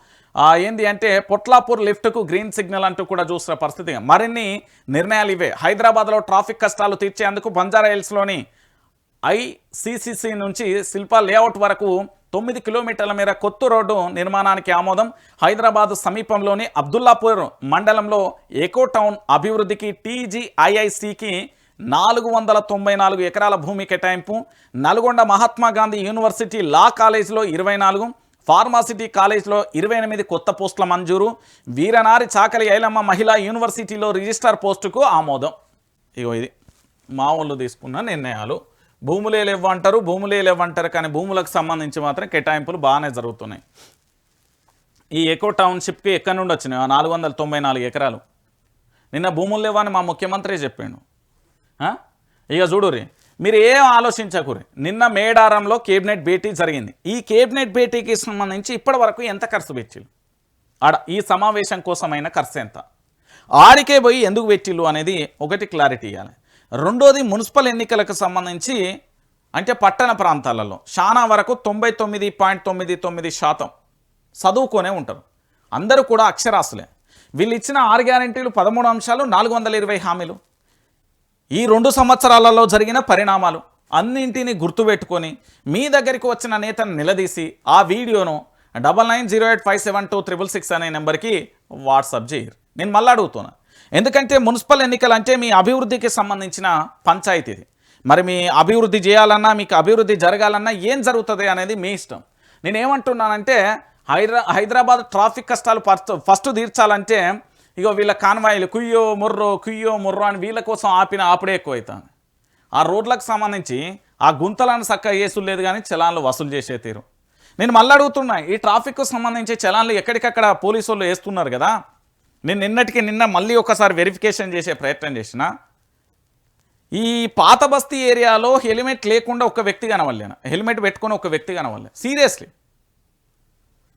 ఏంది అంటే పొట్లాపూర్ లిఫ్ట్కు గ్రీన్ సిగ్నల్ అంటూ కూడా చూస్తున్న పరిస్థితి. మరిన్ని నిర్ణయాలు ఇవే. హైదరాబాద్లో ట్రాఫిక్ కష్టాలు తీర్చేందుకు బంజారాహిల్స్లోని ఐసీసీసీ నుంచి శిల్పా లేఅవుట్ వరకు 9 కిలోమీటర్ల మేర కొత్త రోడ్డు నిర్మాణానికి ఆమోదం. హైదరాబాద్ సమీపంలోని అబ్దుల్లాపూర్ మండలంలో ఎకో టౌన్ అభివృద్ధికి టీజీఐఐసికి 494 ఎకరాల భూమి కేటాయింపు. నల్గొండ మహాత్మా గాంధీ యూనివర్సిటీ లా కాలేజ్లో 24, ఫార్మాసిటీ కాలేజ్లో 28 కొత్త పోస్టుల మంజూరు. వీరనారి చాకలి ఐలమ్మ మహిళా యూనివర్సిటీలో రిజిస్ట్రార్ పోస్టుకు ఆమోదం. ఇగో ఇది మా వాళ్ళు తీసుకున్న నిర్ణయాలు. భూములే లేవంటారు కానీ భూములకు సంబంధించి మాత్రం కేటాయింపులు బాగానే జరుగుతున్నాయి. ఈ ఎకో టౌన్షిప్కి ఎక్కడి నుండి వచ్చినాయి 494 ఎకరాలు? నిన్న భూములు లేవని మా ముఖ్యమంత్రి చెప్పాడు. ఇక చూడురి, మీరు ఏం ఆలోచించకూరి. నిన్న మేడారంలో కేబినెట్ భేటీ జరిగింది. ఈ కేబినెట్ భేటీకి సంబంధించి ఇప్పటి వరకు ఎంత ఖర్చు పెట్టిళ్ళు, ఆడ ఈ సమావేశం కోసమైన ఖర్చు ఎంత, ఆడికే పోయి ఎందుకు పెట్టిళ్ళు అనేది ఒకటి క్లారిటీ ఇవ్వాలి. రెండోది, మున్సిపల్ ఎన్నికలకు సంబంధించి అంటే పట్టణ ప్రాంతాలలో చాలా వరకు 99.99% చదువుకొనే ఉంటారు. అందరూ కూడా అక్షరాస్యులే. వీళ్ళు ఇచ్చిన 6 గ్యారెంటీలు, 13 అంశాలు, 420 హామీలు, ఈ 2 సంవత్సరాలలో జరిగిన పరిణామాలు అన్నింటినీ గుర్తుపెట్టుకొని మీ దగ్గరికి వచ్చిన నేతను నిలదీసి ఆ వీడియోను 9908572666 అనే నెంబర్కి వాట్సాప్ చేయరు. నేను మళ్ళీ అడుగుతున్నా, ఎందుకంటే మున్సిపల్ ఎన్నికలు అంటే మీ అభివృద్ధికి సంబంధించిన పంచాయతీ. మరి మీ అభివృద్ధి చేయాలన్నా, మీకు అభివృద్ధి జరగాలన్నా ఏం జరుగుతుంది అనేది మీ ఇష్టం. నేనేమంటున్నానంటే హైదరాబాద్ ట్రాఫిక్ కష్టాలు ఫస్ట్ తీర్చాలంటే ఇగో వీళ్ళ కాన్వాయిలు కుయ్యో ముర్రో అని వీళ్ళ కోసం ఆపుడే ఎక్కువ అవుతుంది. ఆ రోడ్లకు సంబంధించి ఆ గుంతలను చక్కగా చేసులు లేదు కానీ చలాన్లు వసూలు చేసే తీరు. నేను మళ్ళీ అడుగుతున్నా, ఈ ట్రాఫిక్కు సంబంధించి చలాన్లు ఎక్కడికక్కడ పోలీసు వాళ్ళు వేస్తున్నారు కదా. నేను నిన్న మళ్ళీ ఒకసారి వెరిఫికేషన్ చేసే ప్రయత్నం చేసిన. ఈ పాత బస్తీ ఏరియాలో హెల్మెట్ లేకుండా ఒక వ్యక్తి కనవలేను, హెల్మెట్ పెట్టుకొని ఒక వ్యక్తి కనవలే. సీరియస్లీ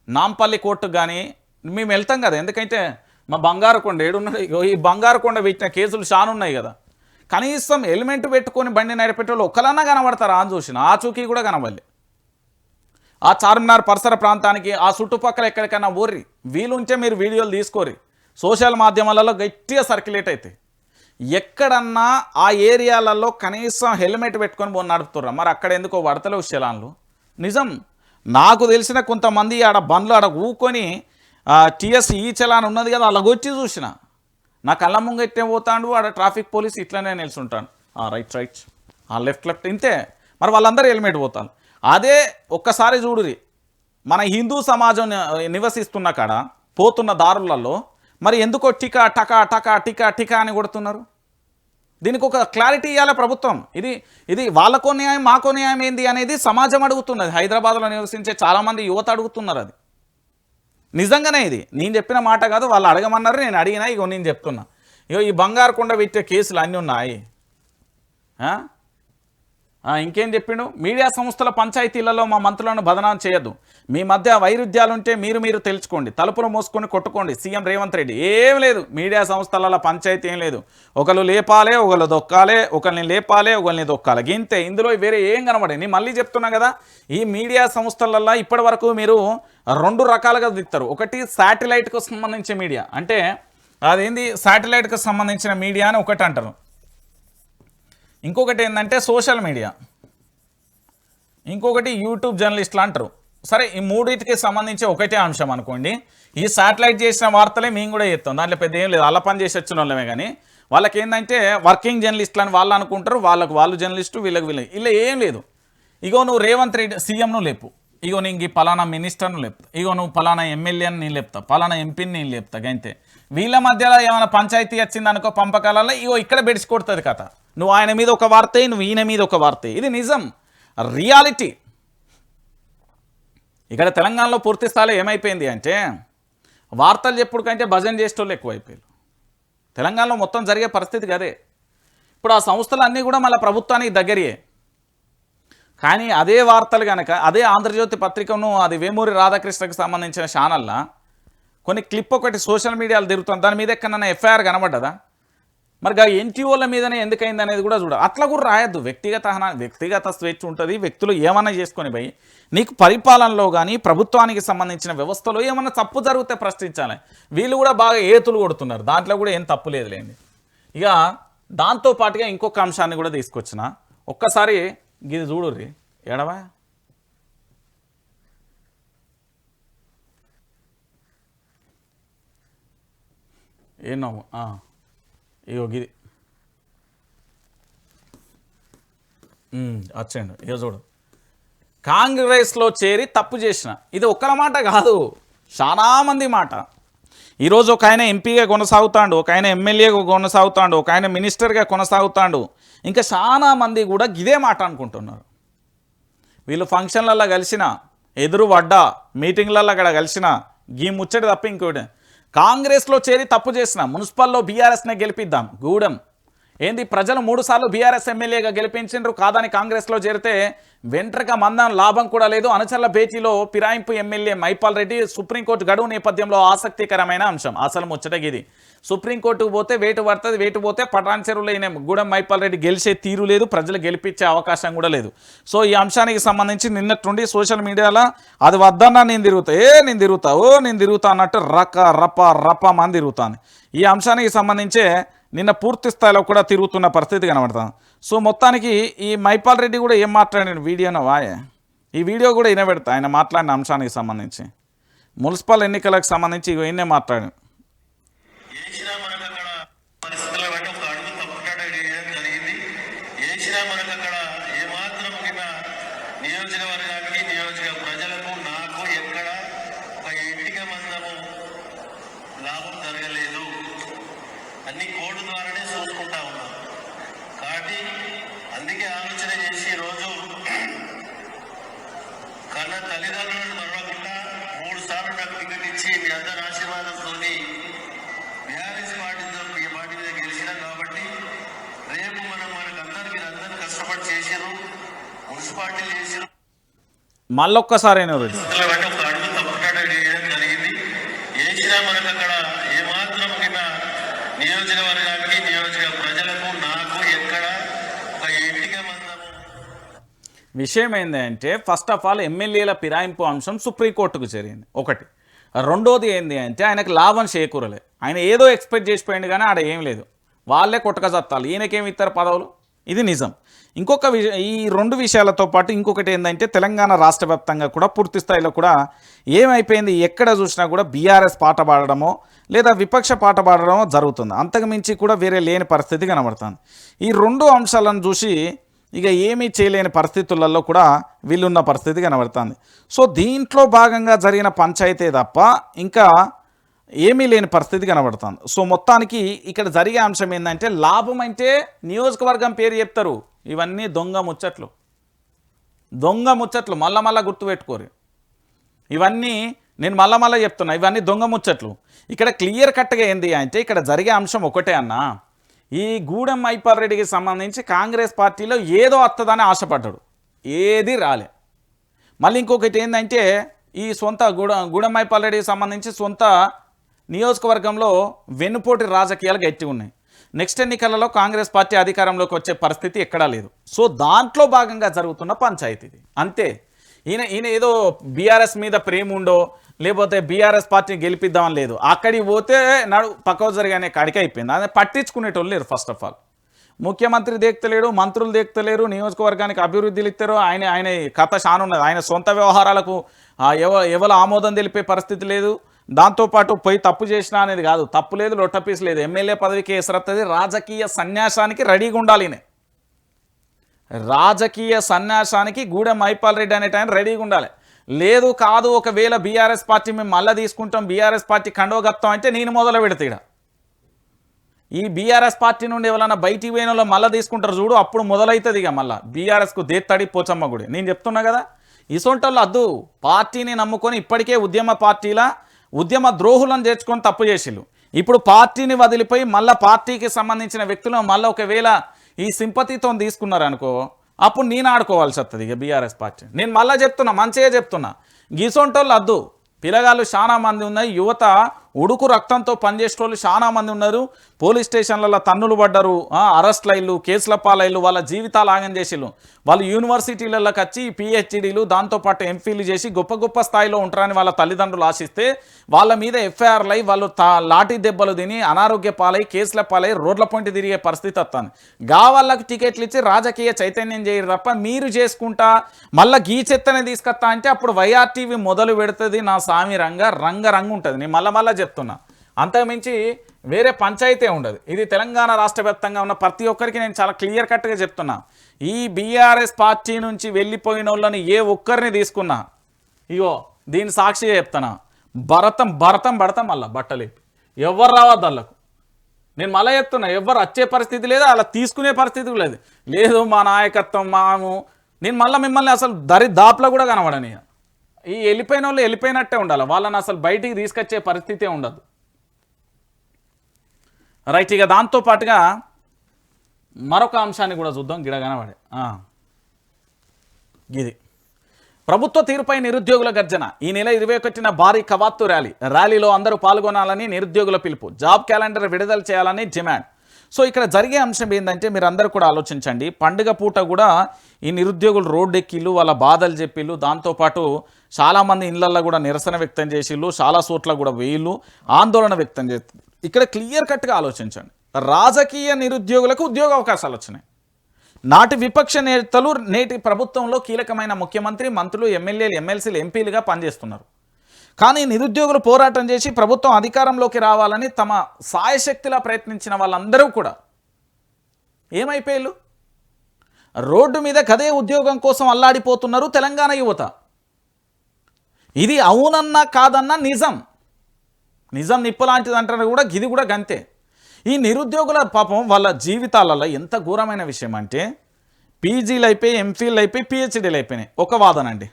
నాంపల్లి కోర్టుకు కానీ మేము వెళ్తాం కదా, ఎందుకంటే మా బంగారుకొండ ఏడున్నది, ఈ బంగారుకొండ పెట్టిన కేసులు చాలా ఉన్నాయి కదా. కనీసం హెల్మెట్ పెట్టుకొని బండి నడిపేటోళ్ళు ఒక్కలన్నా కనబడతారా అని చూసిన, ఆ చూకి కూడా కనబడలే. ఆ చార్మినార్ పరిసర ప్రాంతానికి ఆ చుట్టుపక్కల ఎక్కడికైనా ఊర్రి, వీలుంటే మీరు వీడియోలు తీసుకోరి, సోషల్ మాధ్యమాలలో గట్టిగా సర్క్యులేట్ అవుతాయి. ఎక్కడన్నా ఆ ఏరియాలలో కనీసం హెల్మెట్ పెట్టుకొని నడుపుతుర్రా, మరి అక్కడ ఎందుకో పడతలేవు చలాన్లు. నిజం, నాకు తెలిసిన కొంతమంది ఆడ బండ్లు ఆడ ఊకొని టీఎస్ ఈ చలాన్ ఉన్నది కదా అలాగొచ్చి చూసిన, నా కళ్ళ ముంగెట్టే పోతాడు ఆడ ట్రాఫిక్ పోలీస్ ఇట్లనే నిల్చుంటాను, రైట్ లెఫ్ట్ ఇంతే. మరి వాళ్ళందరూ హెల్మెట్ పోతాను. అదే ఒక్కసారి చూడురి, మన హిందూ సమాజం నివసిస్తున్న కాడ పోతున్న దారులలో మరి ఎందుకో టికా టికా అని కొడుతున్నారు. దీనికి ఒక క్లారిటీ ఇవ్వాలి ప్రభుత్వం. ఇది వాళ్ళకో న్యాయం మాకో న్యాయం ఏంది అనేది సమాజం అడుగుతున్నది. హైదరాబాద్లో నివసించే చాలామంది యువత అడుగుతున్నారు. అది నిజంగానే, ఇది నేను చెప్పిన మాట కాదు, వాళ్ళు అడగమన్నారు, నేను అడిగినా. ఇగో నేను చెప్తున్నా, ఇగో ఈ బంగారుకొండ పెట్టే కేసులు అన్నీ ఉన్నాయి. ఇంకేం చెప్పిండు, మీడియా సంస్థల పంచాయతీలలో మా మంత్రులను బదనాం చేయొద్దు, మీ మధ్య వైరుధ్యాలుంటే మీరు తెలుసుకోండి, తలుపులు మోసుకొని కొట్టుకోండి, సీఎం రేవంత్ రెడ్డి. ఏం లేదు, మీడియా సంస్థల పంచాయతీ ఏం లేదు. ఒకళ్ళు లేపాలే, ఒకళ్ళు దొక్కాలే, ఒకరిని లేపాలే, ఒకరిని దొక్కాలి, గింతే. ఇందులో వేరే ఏం కనబడే. నేను మళ్ళీ చెప్తున్నా కదా, ఈ మీడియా సంస్థలల్లో ఇప్పటి వరకు మీరు 2 రకాలుగా దిస్తారు. ఒకటి శాటిలైట్కు సంబంధించిన మీడియా, అంటే అదేంది శాటిలైట్కు సంబంధించిన మీడియా అని ఒకటి అంటారు. ఇంకొకటి ఏంటంటే సోషల్ మీడియా, ఇంకొకటి యూట్యూబ్ జర్నలిస్టులు అంటారు. సరే, ఈ మూడింటికి సంబంధించి ఒకటే అంశం అనుకోండి. ఈ శాటిలైట్ చేసిన వార్తలే మేము కూడా చేస్తాం, దాంట్లో పెద్ద ఏం లేదు. అల్ల పని చేసి వచ్చిన వాళ్ళమే. కానీ వాళ్ళకి ఏంటంటే వర్కింగ్ జర్నలిస్టులు అని వాళ్ళు అనుకుంటారు, వాళ్ళు జర్నలిస్టు, వీళ్ళకి ఇలా ఏం లేదు. ఇగో నువ్వు రేవంత్ రెడ్డి సీఎంను లేపు, ఇగో నీకు పలానా మినిస్టర్ను లేపుతా, ఇగో నువ్వు పలానా ఎమ్మెల్యేని నేను లేపుతా, పలానా ఎంపీని నేను లేపుతా, అంతే. వీళ్ళ మధ్యలో ఏమైనా పంచాయతీ వచ్చింది అనుకో పంపకాలలో, ఇగో ఇక్కడ బెడిసి కొడుతుంది కథ. నువ్వు ఆయన మీద ఒక వార్త, నువ్వు ఈయన మీద ఒక వార్త. ఇది నిజం, రియాలిటీ. ఇక్కడ తెలంగాణలో పూర్తి స్థాయిలో ఏమైపోయింది అంటే వార్తలు చెప్పుడు కంటే భజన చేసేటోళ్ళు ఎక్కువైపోయారు. తెలంగాణలో మొత్తం జరిగే పరిస్థితి కదే. ఇప్పుడు ఆ సంస్థలు అన్నీ కూడా మళ్ళీ ప్రభుత్వానికి దగ్గరియే. కానీ అదే వార్తలు కనుక అదే ఆంధ్రజ్యోతి పత్రికను, అది వేమూరి రాధాకృష్ణకు సంబంధించిన ఛానల్లో కొన్ని క్లిప్ ఒకటి సోషల్ మీడియాలో తిరుగుతుంది, దాని మీద ఎక్కడన్నా ఎఫ్ఐఆర్ కనబడ్డదా? మరి ఎన్టీఓల మీదనే ఎందుకైంది అనేది కూడా చూడాలి. అట్లా కూడా రాయొద్దు. వ్యక్తిగత స్వేచ్ఛ ఉంటుంది, వ్యక్తులు ఏమన్నా చేసుకొని పోయి నీకు పరిపాలనలో కానీ ప్రభుత్వానికి సంబంధించిన వ్యవస్థలో ఏమన్నా తప్పు జరిగితే ప్రశ్నించాలి. వీళ్ళు కూడా బాగా ఏతులు కొడుతున్నారు, దాంట్లో కూడా ఏం తప్పు లేదులేండి. ఇక దాంతోపాటుగా ఇంకొక అంశాన్ని కూడా తీసుకొచ్చిన, ఒక్కసారి ఇది చూడుర్రి. ఎడవా ఏనో ఇగో గిది వచ్చండి. ఇక చూడు, కాంగ్రెస్లో చేరి తప్పు చేసిన, ఇది ఒక్కల మాట కాదు, చాలామంది మాట. ఈరోజు ఒక ఆయన ఎంపీగా కొనసాగుతాడు, ఒక ఆయన ఎమ్మెల్యేగా కొనసాగుతాడు, ఒక ఆయన మినిస్టర్గా కొనసాగుతాడు, ఇంకా చాలా మంది కూడా గిదే మాట అనుకుంటున్నారు. వీళ్ళు ఫంక్షన్లలో కలిసిన, ఎదురు పడ్డా, మీటింగ్లలో అక్కడ కలిసిన గీ ముచ్చటి తప్ప ఇంకోటి. కాంగ్రెస్లో చేరి తప్పు చేసిన, మున్సిపల్లో బీఆర్ఎస్నే గెలిపిద్దాం. గూడెం ఏంది, ప్రజలు 3 సార్లు బీఆర్ఎస్ ఎమ్మెల్యేగా గెలిపించిండ్రు, కాదని కాంగ్రెస్లో చేరితే వెంట్రక మందం లాభం కూడా లేదు. అనుచరుల భేటీలో ఫిరాయింపు ఎమ్మెల్యే మైపాల్ రెడ్డి. సుప్రీంకోర్టు గడువు నేపథ్యంలో ఆసక్తికరమైన అంశం. అసలు ముచ్చటగిది, సుప్రీంకోర్టుకు పోతే వేటు పడుతుంది, వేటు పోతే పటాన్ చెరువులో గూడెం మైపాల్ రెడ్డి గెలిచే తీరు లేదు, ప్రజలు గెలిపించే అవకాశం కూడా లేదు. సో ఈ అంశానికి సంబంధించి నిన్నట్టుండి సోషల్ మీడియాలో అది వద్దన్నా నేను తిరుగుతా అన్నట్టు రప మంది తిరుగుతాను. ఈ అంశానికి సంబంధించే నిన్న పూర్తి స్థాయిలో కూడా తిరుగుతున్న పరిస్థితి కనబడుతుంది. సో మొత్తానికి ఈ మైపాల్ రెడ్డి కూడా ఏం మాట్లాడిన వీడియోనో ఈ వీడియో కూడా వినబెడతా, ఆయన మాట్లాడిన అంశానికి సంబంధించి, మున్సిపల్ ఎన్నికలకు సంబంధించి ఈయనే మాట్లాడాను. అన్ని కోర్టు ద్వారానే చూసుకుంటా ఉన్నాం. కాబట్టి అందుకే ఆలోచన చేసి ఈరోజు కన్న తల్లిదండ్రులను మరవకుండా 3 సార్లు నాకు టికెట్ ఇచ్చి మీ అందరి ఆశీర్వాదంతో బీఆర్ఎస్ పార్టీ మీద గెలిచినాం. కాబట్టి రేపు మనకందరికి అందరూ కష్టపడి చేసారు, మున్సిపాలిటీలు చేసారు. మళ్ళొక్కసారి ఒక అడుగు తప్పుటాట వేయడం జరిగింది. వేసినా మనకు అక్కడ ఏమాత్రం నియోజకవర్గానికి, నియోజక ప్రజలకు, నాకు ఎక్కడ ఒక ఇంటికి మందము. విషయం ఏంటంటే, ఫస్ట్ ఆఫ్ ఆల్ ఎమ్మెల్యేల ఫిరాయింపు అంశం సుప్రీంకోర్టుకు చేరింది ఒకటి. రెండోది ఏంది అంటే, ఆయనకు లాభం చేకూరలే. ఆయన ఏదో ఎక్స్పెక్ట్ చేసిపోయింది కానీ ఆడ ఏం లేదు, వాళ్ళే కొట్టకజత్తాలి, ఈయనకేమి ఇస్తారు పదవులు, ఇది నిజం. ఇంకొక ఈ 2 విషయాలతో పాటు ఇంకొకటి ఏంటంటే, తెలంగాణ రాష్ట్ర వ్యాప్తంగా కూడా పూర్తి స్థాయిలో కూడా ఏమైపోయింది, ఎక్కడ చూసినా కూడా బీఆర్ఎస్ పాట పాడడమో లేదా విపక్ష పాట పాడడమో జరుగుతుంది. అంతకు మించి కూడా వేరే లేని పరిస్థితి కనబడుతుంది. ఈ 2 అంశాలను చూసి ఇక ఏమీ చేయలేని పరిస్థితులలో కూడా వీళ్ళున్న పరిస్థితి కనబడుతుంది. సో దీంట్లో భాగంగా జరిగిన పంచాయతీ తప్ప ఇంకా ఏమీ లేని పరిస్థితి కనబడుతుంది. సో మొత్తానికి ఇక్కడ జరిగే అంశం ఏంటంటే, లాభం అంటే నియోజకవర్గం పేరు చెప్తారు. ఇవన్నీ దొంగ ముచ్చట్లు మళ్ళా గుర్తుపెట్టుకోరు. ఇవన్నీ నేను మళ్ళా చెప్తున్నా, ఇవన్నీ దొంగ ముచ్చట్లు. ఇక్కడ క్లియర్ కట్గా ఏంది అంటే, ఇక్కడ జరిగే అంశం ఒకటే అన్న, ఈ గూడెం మైపాల్ రెడ్డికి సంబంధించి కాంగ్రెస్ పార్టీలో ఏదో వస్తుందని ఆశపడ్డాడు, ఏది రాలే. మళ్ళీ ఇంకొకటి ఏంటంటే, ఈ సొంత గూడెం మైపాల్ రెడ్డికి సంబంధించి సొంత నియోజకవర్గంలో వెన్నుపోటి రాజకీయాలు గట్టి ఉన్నాయి. నెక్స్ట్ ఎన్నికలలో కాంగ్రెస్ పార్టీ అధికారంలోకి వచ్చే పరిస్థితి ఎక్కడా లేదు. సో దాంట్లో భాగంగా జరుగుతున్న పంచాయతీ ఇది అంతే. ఈయన ఏదో బీఆర్ఎస్ మీద ప్రేమ ఉండో లేకపోతే బీఆర్ఎస్ పార్టీని గెలిపిద్దామని లేదు. అక్కడికి పోతే పక్కవ జరిగానే కాడికి అయిపోయింది. అది పట్టించుకునేటోళ్ళు లేరు. ఫస్ట్ ఆఫ్ ఆల్ ముఖ్యమంత్రి దేక్తలేడు, మంత్రులు దేక్తలేరు, నియోజకవర్గానికి అభివృద్ధిలు ఇస్తారు. ఆయన కథ షానున్నది. ఆయన సొంత వ్యవహారాలకు ఎవరు ఆమోదం తెలిపే పరిస్థితి లేదు. దాంతోపాటు పోయి తప్పు చేసినా అనేది కాదు, తప్పు లేదు, లొట్టపీస్ లేదు, ఎమ్మెల్యే పదవికి ఎసరత్తది. రాజకీయ సన్యాసానికి రెడీగా ఉండాలి. రాజకీయ సన్యాసానికి గూడెం మైపాల్ రెడ్డి అనేట ఆయన రెడీగా ఉండాలి. లేదు కాదు, ఒకవేళ బీఆర్ఎస్ పార్టీ మేము మళ్ళీ తీసుకుంటాం, బీఆర్ఎస్ పార్టీ కండోగత్తాం అంటే నేను మొదలు పెడతా. ఈ బీఆర్ఎస్ పార్టీ నుండి ఎవరైనా బయటికి పోయినలో మళ్ళీ తీసుకుంటారు చూడు, అప్పుడు మొదలవుతుంది. ఇక మళ్ళీ బీఆర్ఎస్కు దేత్తడి పోచమ్మ గుడి. నేను చెప్తున్నా కదా, ఇసొంటోళ్ళు అద్దు. పార్టీని నమ్ముకొని ఇప్పటికే ఉద్యమ ద్రోహులను చేర్చుకొని తప్పు చేసిళ్ళు. ఇప్పుడు పార్టీని వదిలిపోయి మళ్ళీ పార్టీకి సంబంధించిన వ్యక్తులను మళ్ళీ ఒకవేళ ఈ సింపతితో తీసుకున్నారనుకో, అప్పుడు నేను ఆడుకోవాల్సి వస్తుంది ఇక బీఆర్ఎస్ పార్టీ. నేను మళ్ళీ చెప్తున్నా, మంచిగా చెప్తున్నా, గీసొంటోళ్ళు అద్దు. పిల్లగాళ్ళు చాలా మంది ఉన్నాయి, యువత ఉడుకు రక్తంతో పనిచేసే వాళ్ళు చాలా మంది ఉన్నారు. పోలీస్ స్టేషన్లలో తన్నులు పడ్డారు, అరెస్ట్లైళ్ళు, కేసుల పాలైళ్ళు, వాళ్ళ జీవితాలు ఆగం చేసిళ్ళు. వాళ్ళు యూనివర్సిటీలలోకి వచ్చి పిహెచ్డీలు దాంతోపాటు ఎంఫీలు చేసి గొప్ప గొప్ప స్థాయిలో ఉంటారని వాళ్ళ తల్లిదండ్రులు ఆశిస్తే వాళ్ళ మీద ఎఫ్ఐఆర్లు అయి వాళ్ళు లాఠీ దెబ్బలు తిని అనారోగ్య పాలై కేసుల పాలై రోడ్ల పొంటి తిరిగే పరిస్థితి వస్తుంది. వాళ్ళకు టికెట్లు ఇచ్చి రాజకీయ చైతన్యం చేయరు తప్ప మీరు చేసుకుంటా మళ్ళీ గీ చెత్తనే తీసుకొస్తా అంటే అప్పుడు వైఆర్టీవీ మొదలు పెడుతుంది నా సామి రంగు ఉంటుంది. నేను మళ్ళా చెప్తున్నా, అంతకుమించి వేరే పంచాయతీ ఉండదు. ఇది తెలంగాణ రాష్ట్ర వ్యాప్తంగా ఉన్న ప్రతి ఒక్కరికి నేను చాలా క్లియర్ కట్గా చెప్తున్నా. ఈ బీఆర్ఎస్ పార్టీ నుంచి వెళ్ళిపోయిన వాళ్ళని ఏ ఒక్కరిని తీసుకున్నా ఇగో దీని సాక్షిగా చెప్తున్నా, భరతం పడతాం మళ్ళీ బట్టలేపి ఎవరు రావద్దు వాళ్ళకు. నేను మళ్ళీ చెప్తున్నా, ఎవరు వచ్చే పరిస్థితి లేదు, అలా తీసుకునే పరిస్థితి లేదు. మా నాయకత్వం నేను మళ్ళీ మిమ్మల్ని అసలు దాపులో కూడా కనబడని. ఈ వెళ్ళిపోయిన వాళ్ళు వెళ్ళిపోయినట్టే ఉండాలి, వాళ్ళని అసలు బయటికి తీసుకొచ్చే పరిస్థితే ఉండదు. రైట్, ఇక దాంతోపాటుగా మరొక అంశాన్ని కూడా చూద్దాం. గిడగనబడే ఇది ప్రభుత్వ తీరుపై నిరుద్యోగుల గర్జన. ఈ నెల 21న భారీ కవాత్తు ర్యాలీలో అందరూ పాల్గొనాలని నిరుద్యోగుల పిలుపు. జాబ్ క్యాలెండర్ విడుదల చేయాలని డిమాండ్. సో ఇక్కడ జరిగే అంశం ఏంటంటే మీరు అందరూ కూడా ఆలోచించండి. పండుగ పూట కూడా ఈ నిరుద్యోగులు రోడ్డెక్కిళ్ళు, వాళ్ళ బాధలు చెప్పిళ్ళు, దాంతోపాటు చాలామంది ఇళ్లల్లో కూడా నిరసన వ్యక్తం చేసిళ్ళు, చాలా చోట్ల కూడా వేయిళ్ళు ఆందోళన వ్యక్తం చేస్తారు. ఇక్కడ క్లియర్ కట్గా ఆలోచించండి, రాజకీయ నిరుద్యోగులకు ఉద్యోగ అవకాశాలు వచ్చినాయి. నాటి విపక్ష నేతలు నేటి ప్రభుత్వంలో కీలకమైన ముఖ్యమంత్రి, మంత్రులు, ఎమ్మెల్యేలు, ఎమ్మెల్సీలు, ఎంపీలుగా పనిచేస్తున్నారు. కానీ నిరుద్యోగులు పోరాటం చేసి ప్రభుత్వం అధికారంలోకి రావాలని తమ సాయశక్తిలా ప్రయత్నించిన వాళ్ళందరూ కూడా ఏమైపోయారు? రోడ్డు మీద గదే ఉద్యోగం కోసం అల్లాడిపోతున్నారు తెలంగాణ యువత. ఇది అవునన్నా కాదన్నా నిజం నిప్పు లాంటిది అంటారు కూడా, ఇది కూడా గంతే. ఈ నిరుద్యోగుల పాపం వాళ్ళ జీవితాలలో ఎంత ఘోరమైన విషయం అంటే పీజీలు అయిపోయి, ఎంఫీలు అయిపోయి, పిహెచ్డీలు అయిపోయినాయి. ఒక వాదన అండి.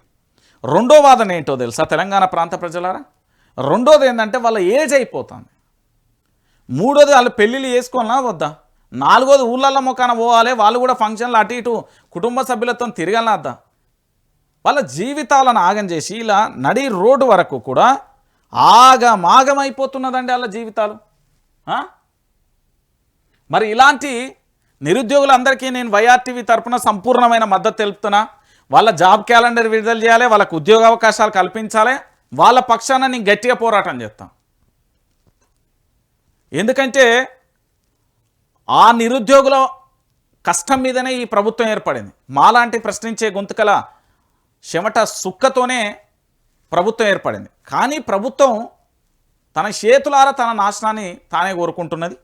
రెండో వాదన ఏంటో తెలుసా తెలంగాణ ప్రాంత ప్రజలారా? రెండోది ఏంటంటే వాళ్ళ ఏజ్ అయిపోతుంది. మూడోది వాళ్ళు పెళ్ళిళ్ళు చేసుకోవాలన్నా వద్దా? నాలుగోది ఊళ్ళల్లో మొక్కన పోవాలి, వాళ్ళు కూడా ఫంక్షన్లు అటు ఇటు కుటుంబ సభ్యులతో తిరగాలన్నా వద్దా? వాళ్ళ జీవితాలను ఆగం చేసి ఇలా నడి రోడ్డు వరకు కూడా ఆగమాగమైపోతున్నదండి వాళ్ళ జీవితాలు. మరి ఇలాంటి నిరుద్యోగులందరికీ నేను వైఆర్టీవీ తరఫున సంపూర్ణమైన మద్దతు తెలుపుతున్నా. వాళ్ళ జాబ్ క్యాలెండర్ విడుదల చేయాలి, వాళ్ళకు ఉద్యోగ అవకాశాలు కల్పించాలి, వాళ్ళ పక్షాన నేను గట్టిగా పోరాటం చేస్తాను. ఎందుకంటే ఆ నిరుద్యోగుల కష్టం మీదనే ఈ ప్రభుత్వం ఏర్పడింది. మాలాంటి ప్రశ్నించే గొంతుకల చెమట సుక్కతోనే ప్రభుత్వం ఏర్పడింది. కానీ ప్రభుత్వం తన చేతులారా తన నాశనాన్ని తానే కోరుకుంటున్నది.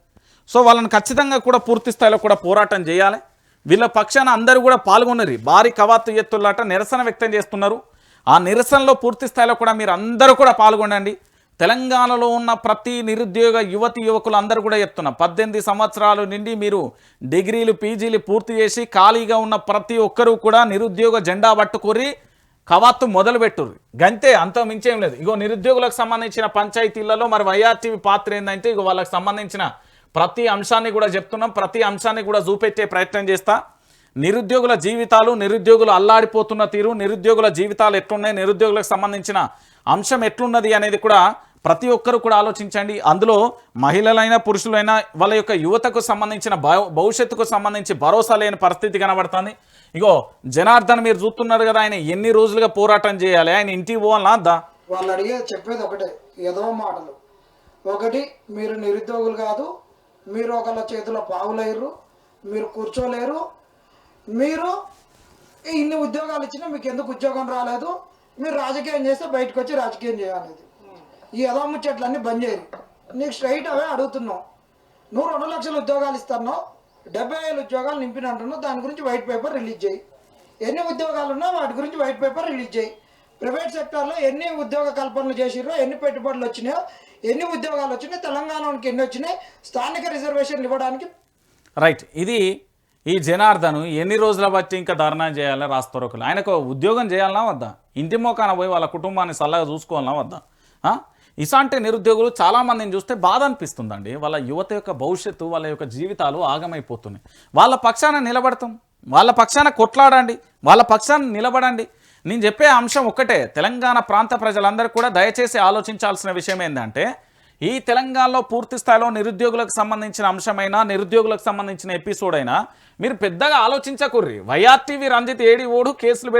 సో వాళ్ళని ఖచ్చితంగా కూడా పూర్తి స్థాయిలో కూడా పోరాటం చేయాలి. వీళ్ళ పక్షాన అందరూ కూడా పాల్గొన్నారు. భారీ కవాతు ఎత్తులాట నిరసన వ్యక్తం చేస్తున్నారు. ఆ నిరసనలో పూర్తి స్థాయిలో కూడా మీరు అందరూ కూడా పాల్గొనండి. తెలంగాణలో ఉన్న ప్రతి నిరుద్యోగ యువకులు అందరూ కూడా చెప్తున్నారు, 18 సంవత్సరాల నుండి మీరు డిగ్రీలు, పీజీలు పూర్తి చేసి ఖాళీగా ఉన్న ప్రతి ఒక్కరూ కూడా నిరుద్యోగ జెండా పట్టుకొని కవాత్తు మొదలుపెట్టుర్రు. గంతే, అంత మించేం లేదు. ఇగో నిరుద్యోగులకు సంబంధించిన పంచాయతీలలో మరి వైఆర్టీవీ పాత్ర ఏంటంటే ఇగో వాళ్ళకి సంబంధించిన ప్రతి అంశాన్ని కూడా చెప్తున్నాం, ప్రతి అంశాన్ని కూడా చూపెట్టే ప్రయత్నం చేస్తా. నిరుద్యోగుల జీవితాలు, నిరుద్యోగులు అల్లాడిపోతున్న తీరు, నిరుద్యోగుల జీవితాలు ఎట్లున్నాయి, నిరుద్యోగులకు సంబంధించిన అంశం ఎట్లున్నది అనేది కూడా ప్రతి ఒక్కరు కూడా ఆలోచించండి. అందులో మహిళలైనా పురుషులైనా వాళ్ళ యొక్క యువతకు సంబంధించిన భవిష్యత్తుకు సంబంధించి భరోసా లేని పరిస్థితి కనబడుతుంది. ఇగో జనార్దన్ మీరు చూస్తున్నారు కదా, ఆయన ఎన్ని రోజులుగా పోరాటం చేయాలి, ఆయన ఇంటికి పోవాలన్నా వద్దా? వాళ్ళు అడిగే చెప్పేది ఒకటే, ఏదో మాటలు. ఒకటి, మీరు నిరుద్యోగులు కాదు, మీరు ఒకళ్ళ చేతిలో పావులేరు, మీరు కూర్చోలేరు, మీరు ఇన్ని ఉద్యోగాలు ఇచ్చినా మీకు ఎందుకు ఉద్యోగం రాలేదు, మీరు రాజకీయం చేస్తే బయటకు వచ్చి రాజకీయం చేయాలనేది. ఈ యదో ముచ్చట్లన్నీ బంద్ చేయరు. నీకు స్ట్రైట్ అవే అడుగుతున్నావు, నువ్వు 2 లక్షల ఉద్యోగాలు ఇస్తున్నావు, 70,000 ఉద్యోగాలు నింపినంటున్నావు, దాని గురించి వైట్ పేపర్ రిలీజ్ చేయి. ఎన్ని ఉద్యోగాలు ఉన్నా వాటి గురించి వైట్ పేపర్ రిలీజ్ చేయి. ప్రైవేట్ సెక్టార్లో ఎన్ని ఉద్యోగ కల్పనలు చేసిరో, ఎన్ని పెట్టుబడులు వచ్చినాయో, ఎన్ని ఉద్యోగాలు వచ్చినాయి, తెలంగాణకి ఎన్ని వచ్చినాయి, స్థానిక రిజర్వేషన్లు ఇవ్వడానికి. రైట్, ఇది ఈ జనార్దను ఎన్ని రోజుల బట్టి ఇంకా ధర్నా చేయాలని రాస్తారు ఒకరు. ఆయనకు ఉద్యోగం చేయాలన్నా వద్దా? ఇంటి మోకాన పోయి వాళ్ళ కుటుంబాన్ని చల్లగా చూసుకోవాలన్నా వద్దా? ఇలాంటి నిరుద్యోగులు చాలామందిని చూస్తే బాధ అనిపిస్తుందండి. వాళ్ళ యువత యొక్క భవిష్యత్తు, వాళ్ళ యొక్క జీవితాలు ఆగమైపోతున్నాయి. వాళ్ళ పక్షాన నిలబడతాం, వాళ్ళ పక్షాన కొట్లాడండి, వాళ్ళ పక్షాన నిలబడండి. నేను చెప్పే అంశం ఒక్కటే, తెలంగాణ ప్రాంత ప్రజలందరూ కూడా దయచేసి ఆలోచించాల్సిన విషయం ఏంటంటే ఈ తెలంగాణలో పూర్తి స్థాయిలో నిరుద్యోగులకు సంబంధించిన అంశమైనా నిరుద్యోగులకు సంబంధించిన ఎపిసోడ్ అయినా మీరు పెద్దగా ఆలోచించకుర్రి. వైఆర్టీవీ రంజిత్ ఏడి ఓడు కేసులు